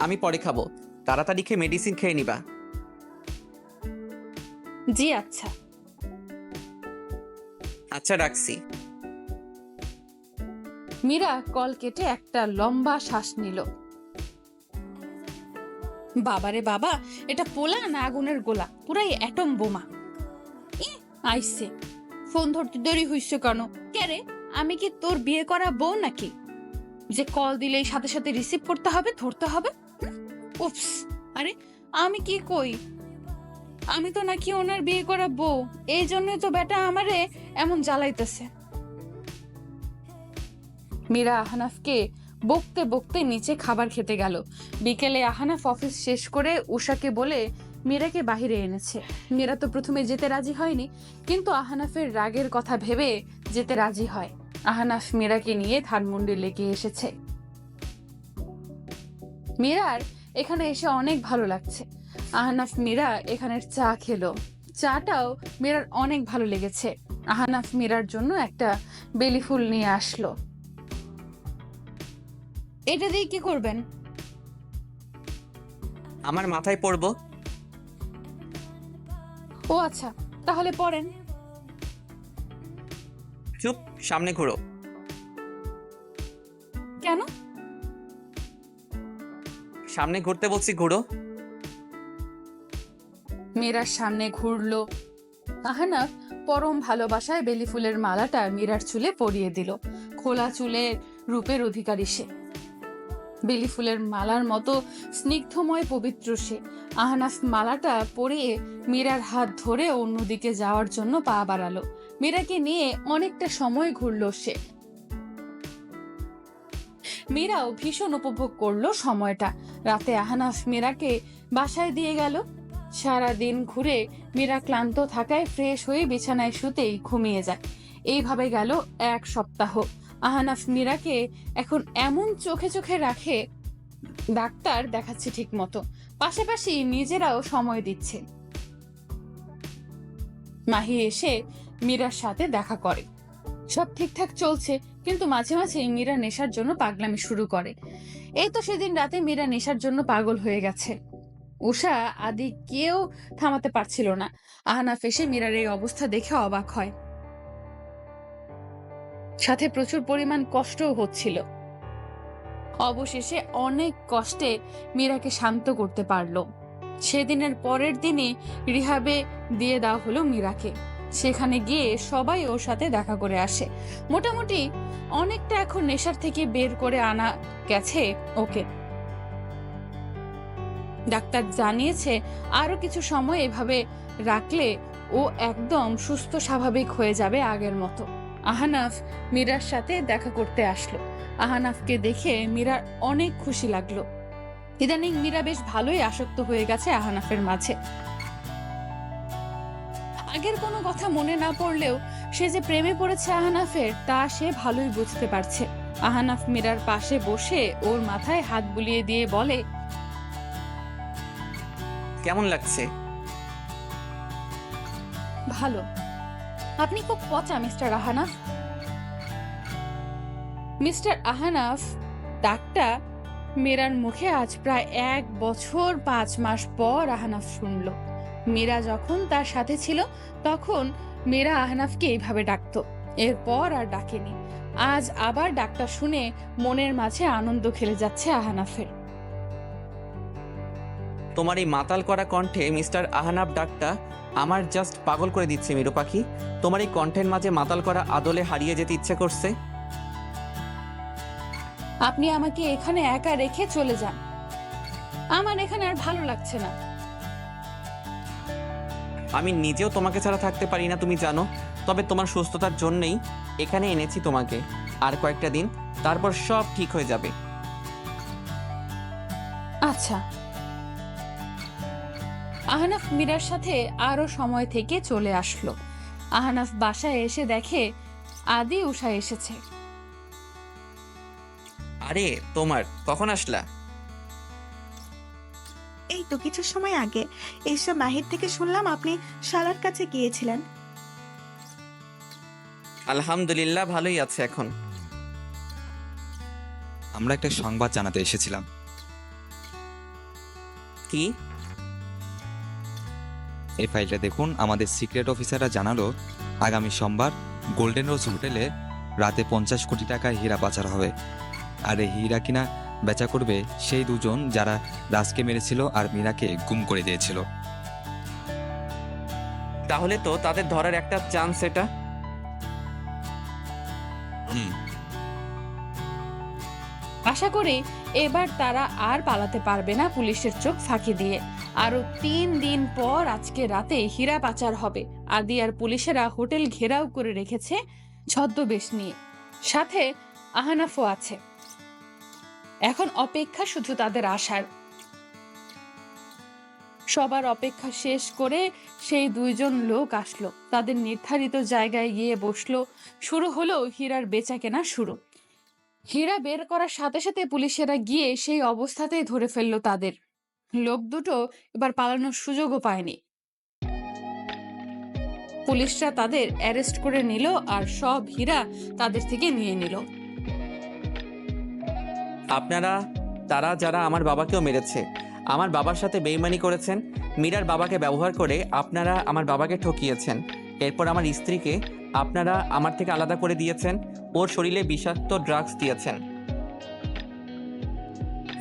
আমি পরে খাবো। তাড়াতাড়ি খেয়ে মেডিসিন খেয়ে নিবা। জি আচ্ছা। আচ্ছা, রাখছি। মীরা কল কেটে একটা লম্বা শ্বাস নিল। বাবারে বাবা, এটা পোলা না আগুনের গোলা? পুরাই অ্যাটম বোমা। আইসে, ফোন ধরতে দেরি হইছে কেন? কে রে, আমি কি তোর বিয়ে করা বউ নাকি যে কল দিলেই সাথে সাথে রিসিভ করতে হবে, ধরতে হবে? উপস, আরে আমি কি কই, আমি তো নাকি ওনার বিয়ে করা বউ। এই জন্যই তো বেটা আমারে এমন জ্বালাইতেছে। মীরা আহনাফকে বকতে বকতে নিচে খাবার খেতে গেল। বিকেলে আহনাফ অফিস শেষ করে উষাকে বলে মীরাকে বাহিরে এনেছে। মীরা তো প্রথমে যেতে রাজি হয়নি, কিন্তু আহনাফের রাগের কথা ভেবে যেতে রাজি হয়। আহনাফ মীরাকে নিয়ে ধানমন্ডি লেকে এসেছে। মীরার এখানে এসে অনেক ভালো লাগছে। আহনাফ মীরা এখানের চা খেলো। চাটাও মীরার অনেক ভালো লেগেছে। আহনাফ মীরার জন্য একটা বেলি ফুল নিয়ে আসলো। এটা দিয়ে কি করবেন? আমার মাথায় পড়বো। ও আচ্ছা, তাহলে পড়েন। চুপ, সামনে ঘুরো। কেন? সামনে ঘুরতে বলছি, ঘুরো। মীরার সামনে ঘুরলো। আহনাফ পরম ভালোবাসায় বেলি ফুলের মালাটা মীরার চুলে পরিয়ে দিল। খোলা চুলের রূপের অধিকারী সে, বেলি ফুলের মালার মতো স্নিগ্ধময় পবিত্র সে। আহনাফ মালাটা পরিয়ে মীরার হাত ধরে অন্যদিকে যাওয়ার জন্য পা বাড়ালো। মীরাকে নিয়ে অনেকটা সময় ঘুরল সে। মীরাও ভীষণ উপভোগ করলো সময়টা। রাতে আহনাফ মীরাকে বাসায় দিয়ে গেল। সারা দিন ঘুরে মীরা ক্লান্ত থাকায় ফ্রেশ হয়ে বিছানায় শুতেই ঘুমিয়ে যায়। এইভাবে গেল 1 সপ্তাহ। আহনাফ মীরাকে এখন এমন চোখে চোখে রাখে, ডাক্তার দেখাচ্ছে ঠিক মতো, পাশাপাশি নিজেরাও সময় দিচ্ছে। মাহি এসে মীরার সাথে দেখা করে। সব ঠিকঠাক চলছে, কিন্তু মাঝে মাঝে মীরা নেশার জন্য পাগলামি শুরু করে। এই তো সেদিন রাতে মীরা নেশার জন্য পাগল হয়ে গেছে। উষা, আদি কেউ থামাতে পারছিল না। আহনাফ এসে মীরার এই অবস্থা দেখে অবাক হয়, সাথে প্রচুর পরিমাণ কষ্টও হচ্ছিল। অবশেষে অনেক কষ্টে মীরাকে শান্ত করতে পারলো। সেদিনের পরের দিনই রিহাবে দিয়ে দেওয়া হলো মীরাকে। সেখানে গিয়ে সবাই ওর সাথে দেখা করে আসে। মোটামুটি অনেকটা এখন নেশার থেকে বের করে আনা গেছে ওকে। ডাক্তার জানিয়েছে আরো কিছু সময় এভাবে রাখলে ও একদম সুস্থ স্বাভাবিক হয়ে যাবে আগের মতো। আহনাফ মীরার সাথে দেখা করতে আসলো। আহনাফকে দেখে মীরার অনেক খুশি লাগলো। ইদানিং মীরা বেশ ভালোই আসক্ত হয়ে গেছে আহনাফের মাঝে। আগের কোনো কথা মনে না পড়লেও সে যে প্রেমে পড়েছে আহনাফের, তা সে ভালোই বুঝতে পারছে। আহনাফ মীরার পাশে বসে ওর মাথায় হাত বুলিয়ে দিয়ে বলে, কেমন লাগছে? ভালো। আপনি খুব পচা মিস্টার আহনাফ। মিস্টার আহনাফ ডাকটা মীরার মুখে আজ প্রায় 1 বছর 5 মাস পর আহনাফ শুনল। মীরা যখন তার সাথে ছিল তখন মীরা আহনাফকে এইভাবে ডাকতো, এরপর আর ডাকেনি। আজ আবার ডাকটা শুনে মনের মাঝে আনন্দ খেলে যাচ্ছে আহনাফের। তোমার এই মাতাল করা কণ্ঠে মিস্টার আহনাফ ডাকটা আমার জাস্ট পাগল করে দিচ্ছে মিরু পাখি। তোমার এই কণ্ঠের মাঝে মাতাল করা আদলে হারিয়ে যেতে ইচ্ছে করছে। আপনি আমাকে এখানে একা রেখে চলে যান, আমার এখানে আর ভালো লাগছে না। আমি নিজেও তোমাকে ছাড়া থাকতে পারি না, তুমি জানো। তবে তোমার সুস্থতার জন্যই এখানে এনেছি তোমাকে। আর কয়েকটা দিন, তারপর সব ঠিক হয়ে যাবে। আচ্ছা। আহনাফ মীরার সাথে আরো সময় থেকে চলে আসলো। আহনাফ বাসায় এসে দেখে আদি উষা এসেছে। আরে তোমার কখন আসলা? এই তো কিছু সময় আগে। এইসব মাহির থেকে শুনলাম আপনি শালার কাছে গিয়েছিলেন। আলহামদুলিল্লাহ, ভালোই আছে এখন। আমরা একটা সংবাদ জানাতে এসেছিলাম। কি? এই ফাইলটা দেখুন। আমাদের সিক্রেট অফিসাররা জানালো আগামী সোমবার গোল্ডেন রোজ হোটেলে রাতে 50 কোটি টাকার হীরা পাচার হবে। আর এই হীরা কিনা বেচা করবে সেই দুজন যারা রাজকে মেরেছিল আর মীরাকে গুম করে দিয়েছিল। তাহলে তো তাদের ধরার একটা চান্স এটা। আশা করি এবার তারা আর পালাতে পারবে না পুলিশের চোখ ফাঁকি দিয়ে। আরো 3 দিন পর আজকে রাতে হীরা পাচার হবে। আদি আর পুলিশেরা হোটেল ঘেরাও করে রেখেছে ছদ্মবেশ নিয়ে, সাথে আহনাফও আছে। এখন অপেক্ষা শুধু তাদের আসার। সবার অপেক্ষা শেষ করে সেই 2 জন লোক আসলো, তাদের নির্ধারিত জায়গায় গিয়ে বসলো। শুরু হলো হীরার বেচাকেনা শুরু। হীরা বের করার সাথে সাথে পুলিশেরা গিয়ে সেই অবস্থাতেই ধরে ফেললো তাদের। লোক দুটো এবার পালানোর সুযোগও পায়নি। পুলিশরা তাদের অ্যারেস্ট করে নিল আর সব হীরা তাদের থেকে নিয়ে নিল। আপনারা তারা যারা আমার বাবাকেও মেরেছে, আমার বাবার সাথে বেইমানি করেছেন, মীরার বাবাকে ব্যবহার করে আপনারা আমার বাবাকে ঠকিয়েছেন। এরপর আমার স্ত্রীকে আপনারা আমার থেকে আলাদা করে দিয়েছেন, ওর শরীরে বিষাক্ত ড্রাগস দিয়েছেন।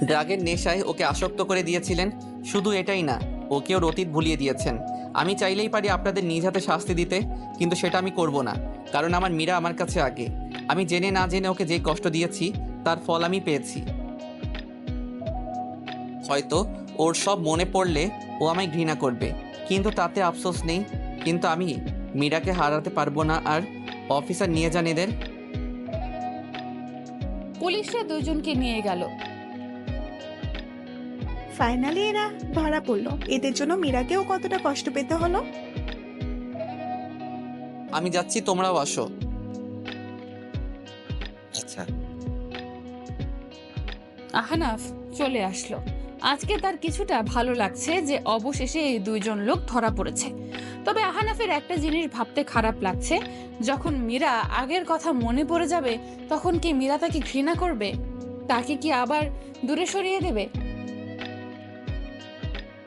ড্রাগের নেশায় ওকে আসক্ত করে দিয়েছিলেন। শুধু এটাই না, ওকে ওর অতীত ভুলিয়ে দিয়েছেন। আমি চাইলেই পারি আপনাদের নিজ হাতে শাস্তি দিতে, কিন্তু সেটা আমি করব না, কারণ আমার মীরা আমার কাছে আগে। আমি জেনে না জেনে ওকে যে কষ্ট দিয়েছি তার ফল আমি পেয়েছি। হয়তো ওর সব মনে পড়লে ও আমায় ঘৃণা করবে, কিন্তু তাতে আফসোস নেই। কিন্তু আমি মীরাকে হারাতে পারবো না। আর অফিসার নিয়ে যান এদের। পুলিশরা দুজনকে নিয়ে গেল। ফাইনালি এরা ধরা পড়লো। এদের জন্য মীরাকেও কতটা কষ্ট পেতে হলো। আমি যাচ্ছি, তোমরাও আসো। আচ্ছা। আহনাফ চলে আসলো। আজকে তার কিছুটা ভালো লাগছে যে অবশেষে এই দুইজন লোক ধরা পড়েছে। তবে আহনাফের একটা জিনিস ভাবতে খারাপ লাগছে, যখন মীরা আগের কথা মনে পড়ে যাবে তখন কি মীরা তাকে ঘৃণা করবে? তাকে কি আবার দূরে সরিয়ে দেবে?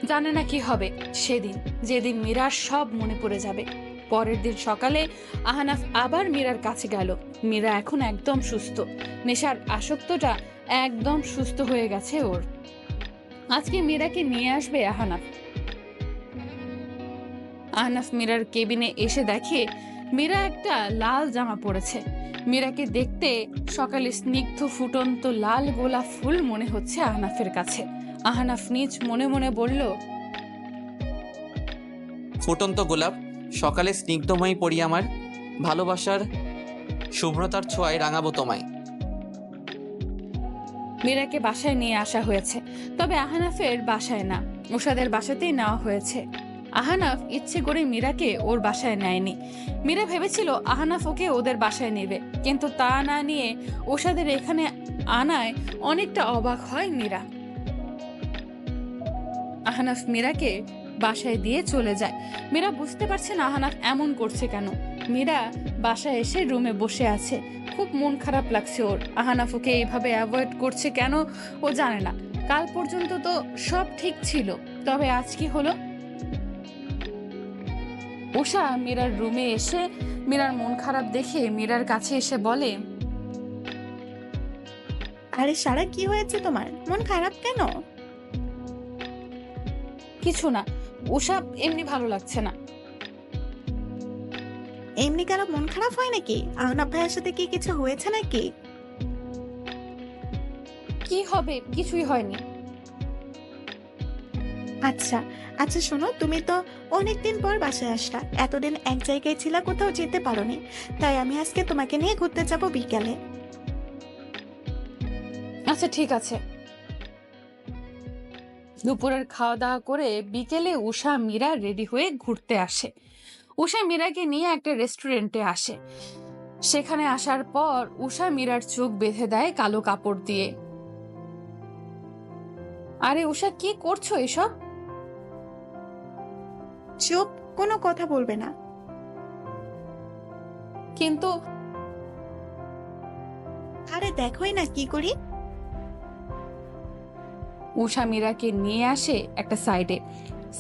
জানে না কি হবে সেদিন, যেদিন মীরার সব মনে পড়ে যাবে। পরের দিন সকালে আহনাফ আবার মীরার কাছে গেল। মীরা এখন একদম সুস্থ, নেশার আসক্তটা একদম সুস্থ হয়ে গেছে ওর। আজকে মীরাকে নিয়ে আসবে আহনাফ। আহনাফ মীরার কেবিনে এসে দেখে মীরা একটা লাল জামা পরেছে। মীরাকে দেখতে সকালে স্নিগ্ধ ফুটন্ত লাল গোলাপ ফুল মনে হচ্ছে আহনাফের কাছে। আহনাফ নিজ মনে মনে বলল, ফুটন্ত গোলাপ, সকালে স্নিগ্ধময়ী পড়ি আমার, ভালোবাসার শুভ্রতার ছোঁয়ায় রাঙাবো তোমায়। মীরাকে বাসায় নিয়ে আসা হয়েছে, তবে আহনাফের বাসায় না, উষাদের বাসাতেই নেওয়া হয়েছে। আহনাফ ইচ্ছে করে মীরাকে ওর বাসায় নেয়নি। মীরা ভেবেছিল আহনাফ ওকে ওদের বাসায় নেবে, কিন্তু তা না নিয়ে উষাদের এখানে আনায় অনেকটা অবাক হয় মীরা। আহনাফ মীরাকে বাসায় দিয়ে চলে যায়। মীরা বুঝতে পারছে না আহনাফ এমন করছে কেন। মীরা বাসায় এসে রুমে বসে আছে, খুব মন খারাপ লাগছে ওর। আহনাফ ওকে এইভাবে অ্যাভয়েড করছে কেন ও জানে না। কাল পর্যন্ত তো সব ঠিক ছিল, তবে আজ কি হলো? উষা মীরার রুমে এসে মীরার মন খারাপ দেখে মীরার কাছে এসে বলে, আরে সারা, কি হয়েছে তোমার? মন খারাপ কেন? কিছু না উষা, এমনি ভালো লাগছে না। এমনি কারো মন খারাপ হয় নাকি? আহনাফ ভাইয়ের সাথে কি কিছু হয়েছে নাকি? কি হবে? কিছুই হয়নি। আচ্ছা আচ্ছা, শোনো, তুমি তো অনেকদিন পর বাসায় আসলা, এতদিন এক জায়গায় ছিলা, কোথাও যেতে পারোনি, তাই আমি আজকে তোমাকে নিয়ে ঘুরতে যাব বিকালে। আচ্ছা ঠিক আছে। দুপুরের খাওয়া দাওয়া করে বিকেলে উষা মীরা রেডি হয়ে ঘুরতে আসে। উষা মীরাকে নিয়ে একটা রেস্টুরেন্টে আসে। সেখানে আসার পর উষা মীরার চোখ বেঁধে দেয় কালো কাপড় দিয়ে। আরে উষা, কি করছো এসব? চুপ, কোনো কথা বলবে না। কিন্তু আরে দেখোই না কি করি। উষা মীরাকে নিয়ে আসে একটা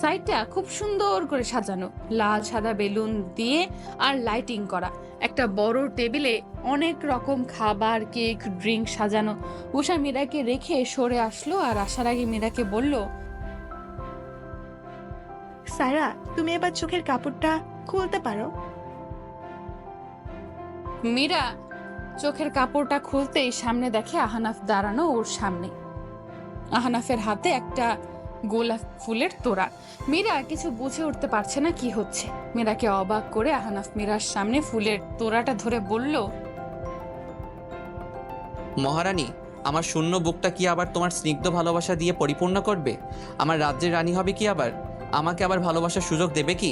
সাইডটা খুব সুন্দর করে সাজানো, লাল সাদা বেলুন দিয়ে আর লাইটিং করা। একটা বড় টেবিলে অনেক রকম খাবার, কেক, ড্রিঙ্ক সাজানো। উষা মীরাকে রেখে সরে আসলো আর আসার আগে মীরাকে বলল, সারা, তুমি এবার চোখের কাপড়টা খুলতে পারো। মীরা চোখের কাপড়টা খুলতেই সামনে দেখে আহনাফ দাঁড়ানো ওর সামনে। আহনাফের হাতে একটা গোলাপ ফুলের তোড়া। মীরা কিছু বুঝে উঠতে পারছে না কি হচ্ছে। মীরাকে অবাক করে আহনাফ মীরার সামনে ফুলের তোড়াটা ধরে বলল, মহারানী, আমার শূন্য বুকটা কি আবার তোমার স্নিগ্ধ ভালোবাসা দিয়ে পরিপূর্ণ করবে? আমার রাজ্যের রানী হবে কি আবার? আমাকে আবার ভালোবাসার সুযোগ দেবে কি?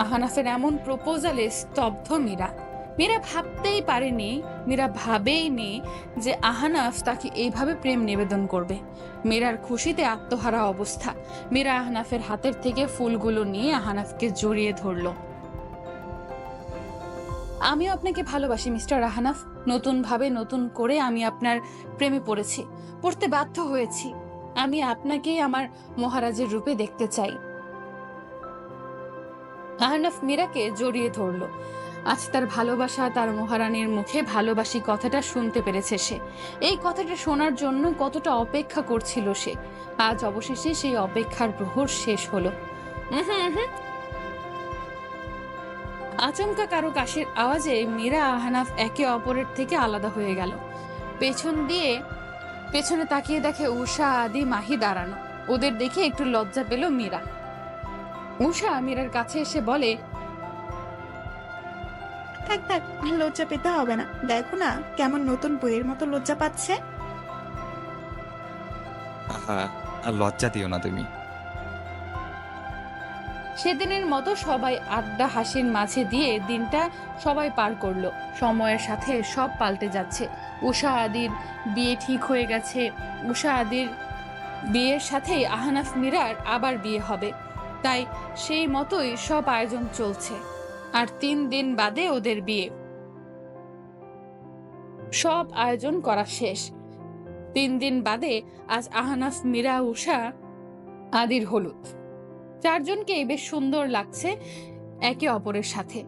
আহনাফের এমন প্রপোজালে স্তব্ধ মীরা। মীরা ভাবতেই পারেনি, মীরা ভাবেইনি যে আহনাফ তাকে এইভাবে প্রেম নিবেদন করবে। মীরার খুশিতে আত্মহারা অবস্থা। মীরা আহনাফের হাতের থেকে ফুলগুলো নিয়ে আহনাফকে জড়িয়ে ধরল। আমিও আপনাকে ভালোবাসি মিস্টার আহনাফ। নতুন করে আমি আপনার প্রেমে পড়তে বাধ্য হয়েছি। আমি আপনাকেই আমার মহারাজের রূপে দেখতে চাই। আহনাফ মীরাকে জড়িয়ে ধরল। আজ তার ভালোবাসা, তার মহারানীর মুখে ভালোবাসি কথাটা শুনতে পেরেছে সে। এই কথাটা শোনার জন্য কতটা অপেক্ষা করছিল সে। আজ অবশেষে সেই অপেক্ষার প্রহর শেষ হলো। আচমকা কারো কাশির আওয়াজে মীরা আহনাফ একে অপরের থেকে আলাদা হয়ে গেল। পেছনে তাকিয়ে দেখে উষা, আদি, মাহি দাঁড়ানো। ওদের দেখে একটু লজ্জা পেল মীরা। উষা মীরার কাছে এসে বলে, থাক থাক, লজ্জা পেতে হবে না। দেখো না কেমন নতুন বইয়ের মতো লজ্জা পাচ্ছে। আহা, আর লজ্জা দিও না তুমি। সেদিনের মতো সবাই আড্ডা হাসির মাঝে দিয়ে দিনটা সবাই পার করলো। সময়ের সাথে সব পাল্টে যাচ্ছে। উষা আদির বিয়ে ঠিক হয়ে গেছে। উষা আদির বিয়ের সাথেই আহনাফ মীরার আবার বিয়ে হবে, তাই সেই মতোই সব আয়োজন চলছে। আর 3 দিন বাদে ওদের বিয়ে। সব আয়োজন করা শেষ। 3 দিন বাদে আজ আহনাফ, মীরা, উষা আদির হলুদ। 4 জনকেই বেশ সুন্দর লাগছে একে অপরের সাথে।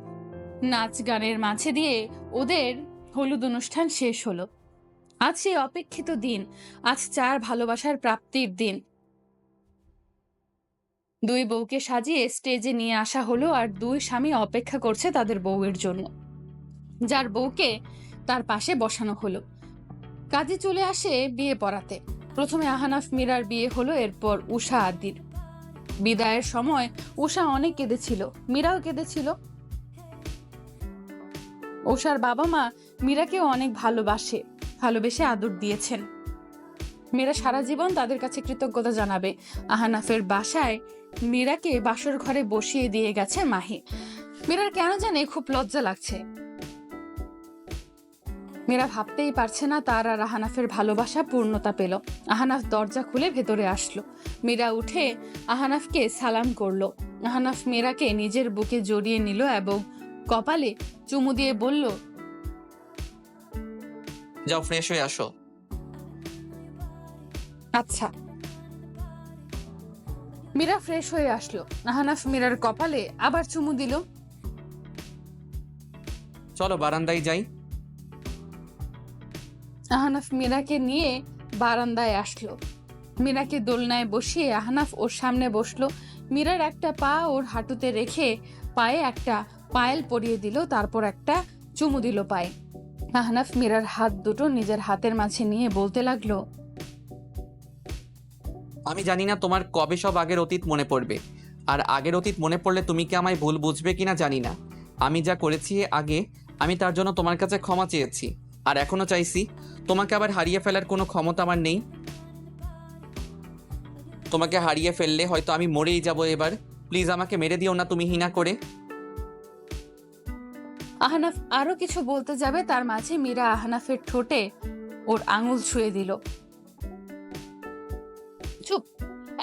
নাচ গানের মাঝে দিয়ে ওদের হলুদ অনুষ্ঠান শেষ হলো। আজ সেই অপেক্ষিত দিন, আজ 4 ভালোবাসার প্রাপ্তির দিন। 2 বউকে সাজিয়ে স্টেজে নিয়ে আসা হলো, আর 2 স্বামী অপেক্ষা করছে তাদের বউয়ের জন্য। যার বউকে তার পাশে বসানো হলো। কাজী চলে আসে বিয়ে পড়াতে। প্রথমে আহনাফ মীরার বিয়ে হলো, এরপর উষা আদির। বিদায়ের সময় উষা অনেক কেঁদেছিল, মীরাও কেঁদেছিল। উষার বাবা মা মীরাকেও অনেক ভালোবেসে আদর দিয়েছেন। মীরা সারা জীবন তাদের কাছে কৃতজ্ঞতা জানাবে। আহনাফের বাসায় মীরাকে বাসর ঘরে বসিয়ে দিয়ে গেছে মাহি। মীরার কেন জানে খুব লজ্জা লাগছে। মীরা ভাবতেই পারছে না তার আর আহনাফের ভালোবাসা পূর্ণতা পেল। আহনাফ দরজা খুলে ভেতরে আসলো। মীরা উঠে আহনাফকে সালাম করলো। আহনাফ মীরাকে নিজের বুকে জড়িয়ে নিল এবং কপালে চুমু দিয়ে বলল, যাও ফ্রেশ হয়ে আসো। আচ্ছা। মীরা ফ্রেশ হয়ে আসলো। আহনাফ মীরার কপালে আবার চুমু দিল। চলো বারান্দায় যাই। আহনাফ মীরাকে নিয়ে বারান্দায় আসলো। মীরাকে দোলনায় বসিয়ে আহনাফ ওর সামনে বসলো। মীরার একটা পা ওর হাঁটুতে রেখে পায়ে একটা পায়েল পরিয়ে দিল, তারপর একটা চুমু দিল পায়ে। আহনাফ মীরার হাত দুটো নিজের হাতের মাঝে নিয়ে বলতে লাগলো, আমি জানি না তোমার কবে সব আগের অতীত মনে পড়বে, আর আগের অতীত মনে পড়লে তুমি কি আমায় ভুল বুঝবে কিনা জানি না। আমি যা করেছি আগে, আমি তার জন্য তোমার কাছে ক্ষমা চেয়েছি, আর এখনো চাইছি। তোমাকে আবার হারিয়ে ফেলার কোনো ক্ষমতা আমার নেই। তোমাকে হারিয়ে ফেললে হয়তো আমি মরেই যাব এবার। প্লিজ আমাকে মেরে দিও না তুমি হিনা করে। আহনাফ আরো কিছু বলতে যাবে, তার মাঝে মীরা আহনাফের ঠোঁটে ওর আঙুল ছুঁয়ে দিল। চুপ,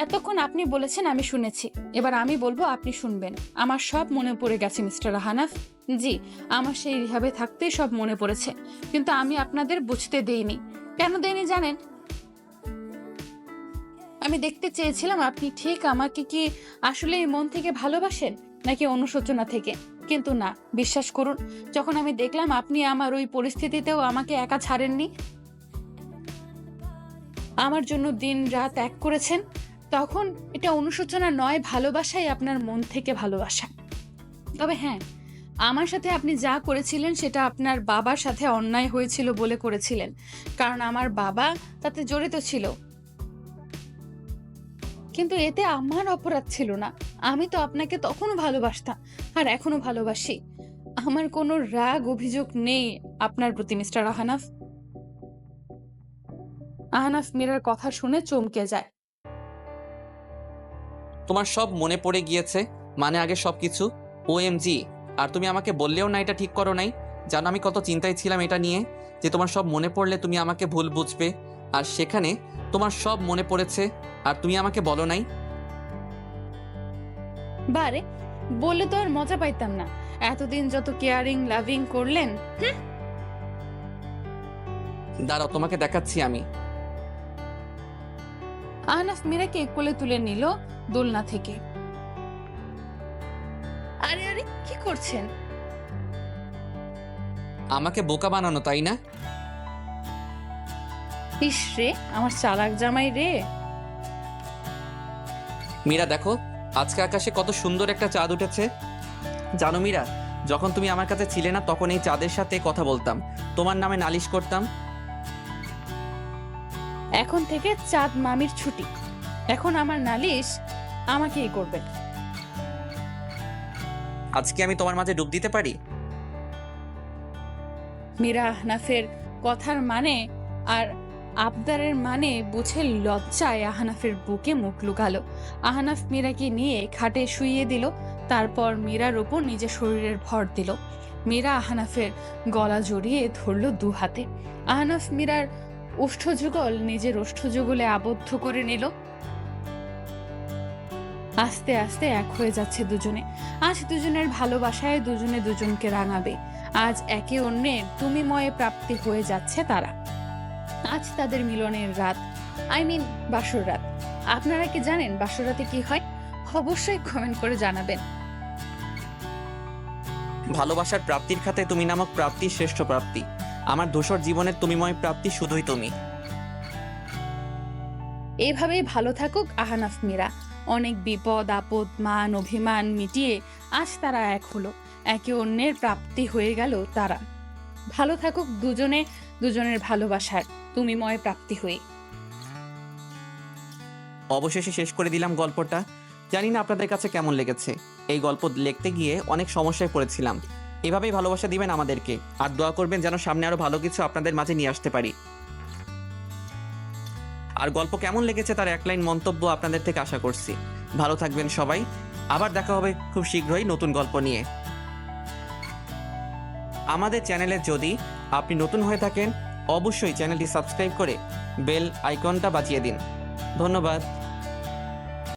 এতক্ষণ আপনি বলেছেন আমি শুনেছি, এবার আমি বলবো আপনি শুনবেন। আমার সব মনে পড়ে গেছে মিস্টার আহনাফ। জি, আমার সেই রিহাবে থাকতেই সব মনে পড়েছে, কিন্তু আমি আপনাদের বুঝতে দেইনি। কেন দেইনি জানেন? আমি দেখতে চেয়েছিলাম আপনি ঠিক আমাকে কি আসলে মন থেকে ভালোবাসেন নাকি অনুশোচনা থেকে, কিন্তু না, বিশ্বাস করুন, যখন আমি দেখলাম আপনি আমার ওই পরিস্থিতিতেও আমাকে একা ছাড়েননি, আমার জন্য দিন রাত এক করেছেন, তখন এটা অনুশোচনা নয়, ভালোবাসাই আপনার মন থেকে ভালোবাসা। তবে হ্যাঁ, আমার সাথে আপনি যা করেছিলেন সেটা আপনার বাবার সাথে অন্যায় হয়েছিল বলে করেছিলেন, কারণ আমার বাবা তাতে জড়িত ছিল। কিন্তু এতে আমার অপরাধ ছিল না। আমি তো আপনাকে তখনও ভালোবাসতাম, আর এখনো ভালোবাসি। আমার কোনো রাগ অভিযোগ নেই আপনার প্রতি মিস্টার আহনাফ। আহনাফ মীরার কথা শুনে চমকে যায়। তোমার সব মনে পড়ে গিয়েছে মানে আগে সবকিছু? OMG! আর তুমি আমাকে বললেও না এটা ঠিক করো নাই। জানো আমি কত চিন্তায় ছিলাম এটা নিয়ে, যে তোমার সব মনে পড়লে তুমি আমাকে ভুল বুঝবে, আর সেখানে তোমার সব মনে পড়েছে আর তুমি আমাকে বলো নাই। বারে, বলে তো আর মজা পাইতাম না। এতদিন যত কেয়ারিং লাভিং করলেন। দাঁড়াও, তোমাকে দেখাচ্ছি আমি। আহনাফ মীরাকে কোলে তুলে নিল দোলনা থেকে। আরে আরে, কি করছেন? আমাকে বোকা বানানো, তাই না? ইস রে, আমার চালাক জামাই রে। মীরা দেখো, আজকে আকাশে কত সুন্দর একটা চাঁদ উঠেছে। জানো মীরা, যখন তুমি আমার কাছে ছিলে না তখন এই চাঁদের সাথে কথা বলতাম, তোমার নামে নালিশ করতাম। এখন থেকে চাঁদ মামির ছুটি, এখন আমার নালিশ আমাকেই করবে। আজকে আমি তোমার মাঝে ডুব দিতে পারি? মীরা আহনাফের কথার মানে আর আবদারের মানে বুঝে লজ্জায় আহনাফের বুকে মুখ লুকালো। আহনাফ মীরাকে নিয়ে খাটে শুইয়ে দিল, তারপর মীরার ওপর নিজের শরীরের ভর দিল। মীরা আহনাফের গলা জড়িয়ে ধরল দু হাতে। আহনাফ মীরার ওষ্ঠযুগল নিজের ওষ্ঠযুগলে আবদ্ধ করে নিল। আস্তে আস্তে এক হয়ে যাচ্ছে দুজনে। আজ দুজনের ভালোবাসায় দুজনে দুজনকে রাঙাবে। আজ একে অন্যের তুমিময়ে প্রাপ্তি হয়ে যাচ্ছে তারা। আজ তাদের মিলনের রাত, বাসর রাত। আপনারা কি জানেন বাসর রাতে কি হয়? অবশ্যই কমেন্ট করে জানাবেন। ভালোবাসার প্রাপ্তির খাতে তুমি নামক প্রাপ্তি শ্রেষ্ঠ প্রাপ্তি। আমার ধূসর জীবনের তুমিময় প্রাপ্তি শুধুই তুমি। এইভাবেই ভালো থাকুক আহনাফ মীরা। অনেক বিপদ আপদ মান অভিমান মিটিয়ে আজ তারা এক হলো, একে অন্যের প্রাপ্তি হয়ে গেল তারা। ভালো থাকুক দুজনে দুজনের ভালোবাসার তুমিময় প্রাপ্তি হয়ে। অবশেষে শেষ করে দিলাম গল্পটা। জানি না আপনাদের কাছে কেমন লেগেছে। এই গল্প লিখতে গিয়ে অনেক সমস্যায় পড়েছিলাম। এভাবেই ভালোবাসা দিবেন আমাদেরকে, আর দোয়া করবেন যেন সামনে আরো ভালো কিছু আপনাদের মাঝে নিয়ে আসতে পারি। আর গল্প কেমন লেগেছে তার এক লাইন মন্তব্য আপনাদের থেকে আশা করছি। ভালো থাকবেন সবাই, আবার দেখা হবে খুব শীঘ্রই নতুন গল্প নিয়ে। আমাদের চ্যানেলে যদি আপনি নতুন হয়ে থাকেন অবশ্যই চ্যানেলটি সাবস্ক্রাইব করে বেল আইকনটা বাজিয়ে দিন। ধন্যবাদ।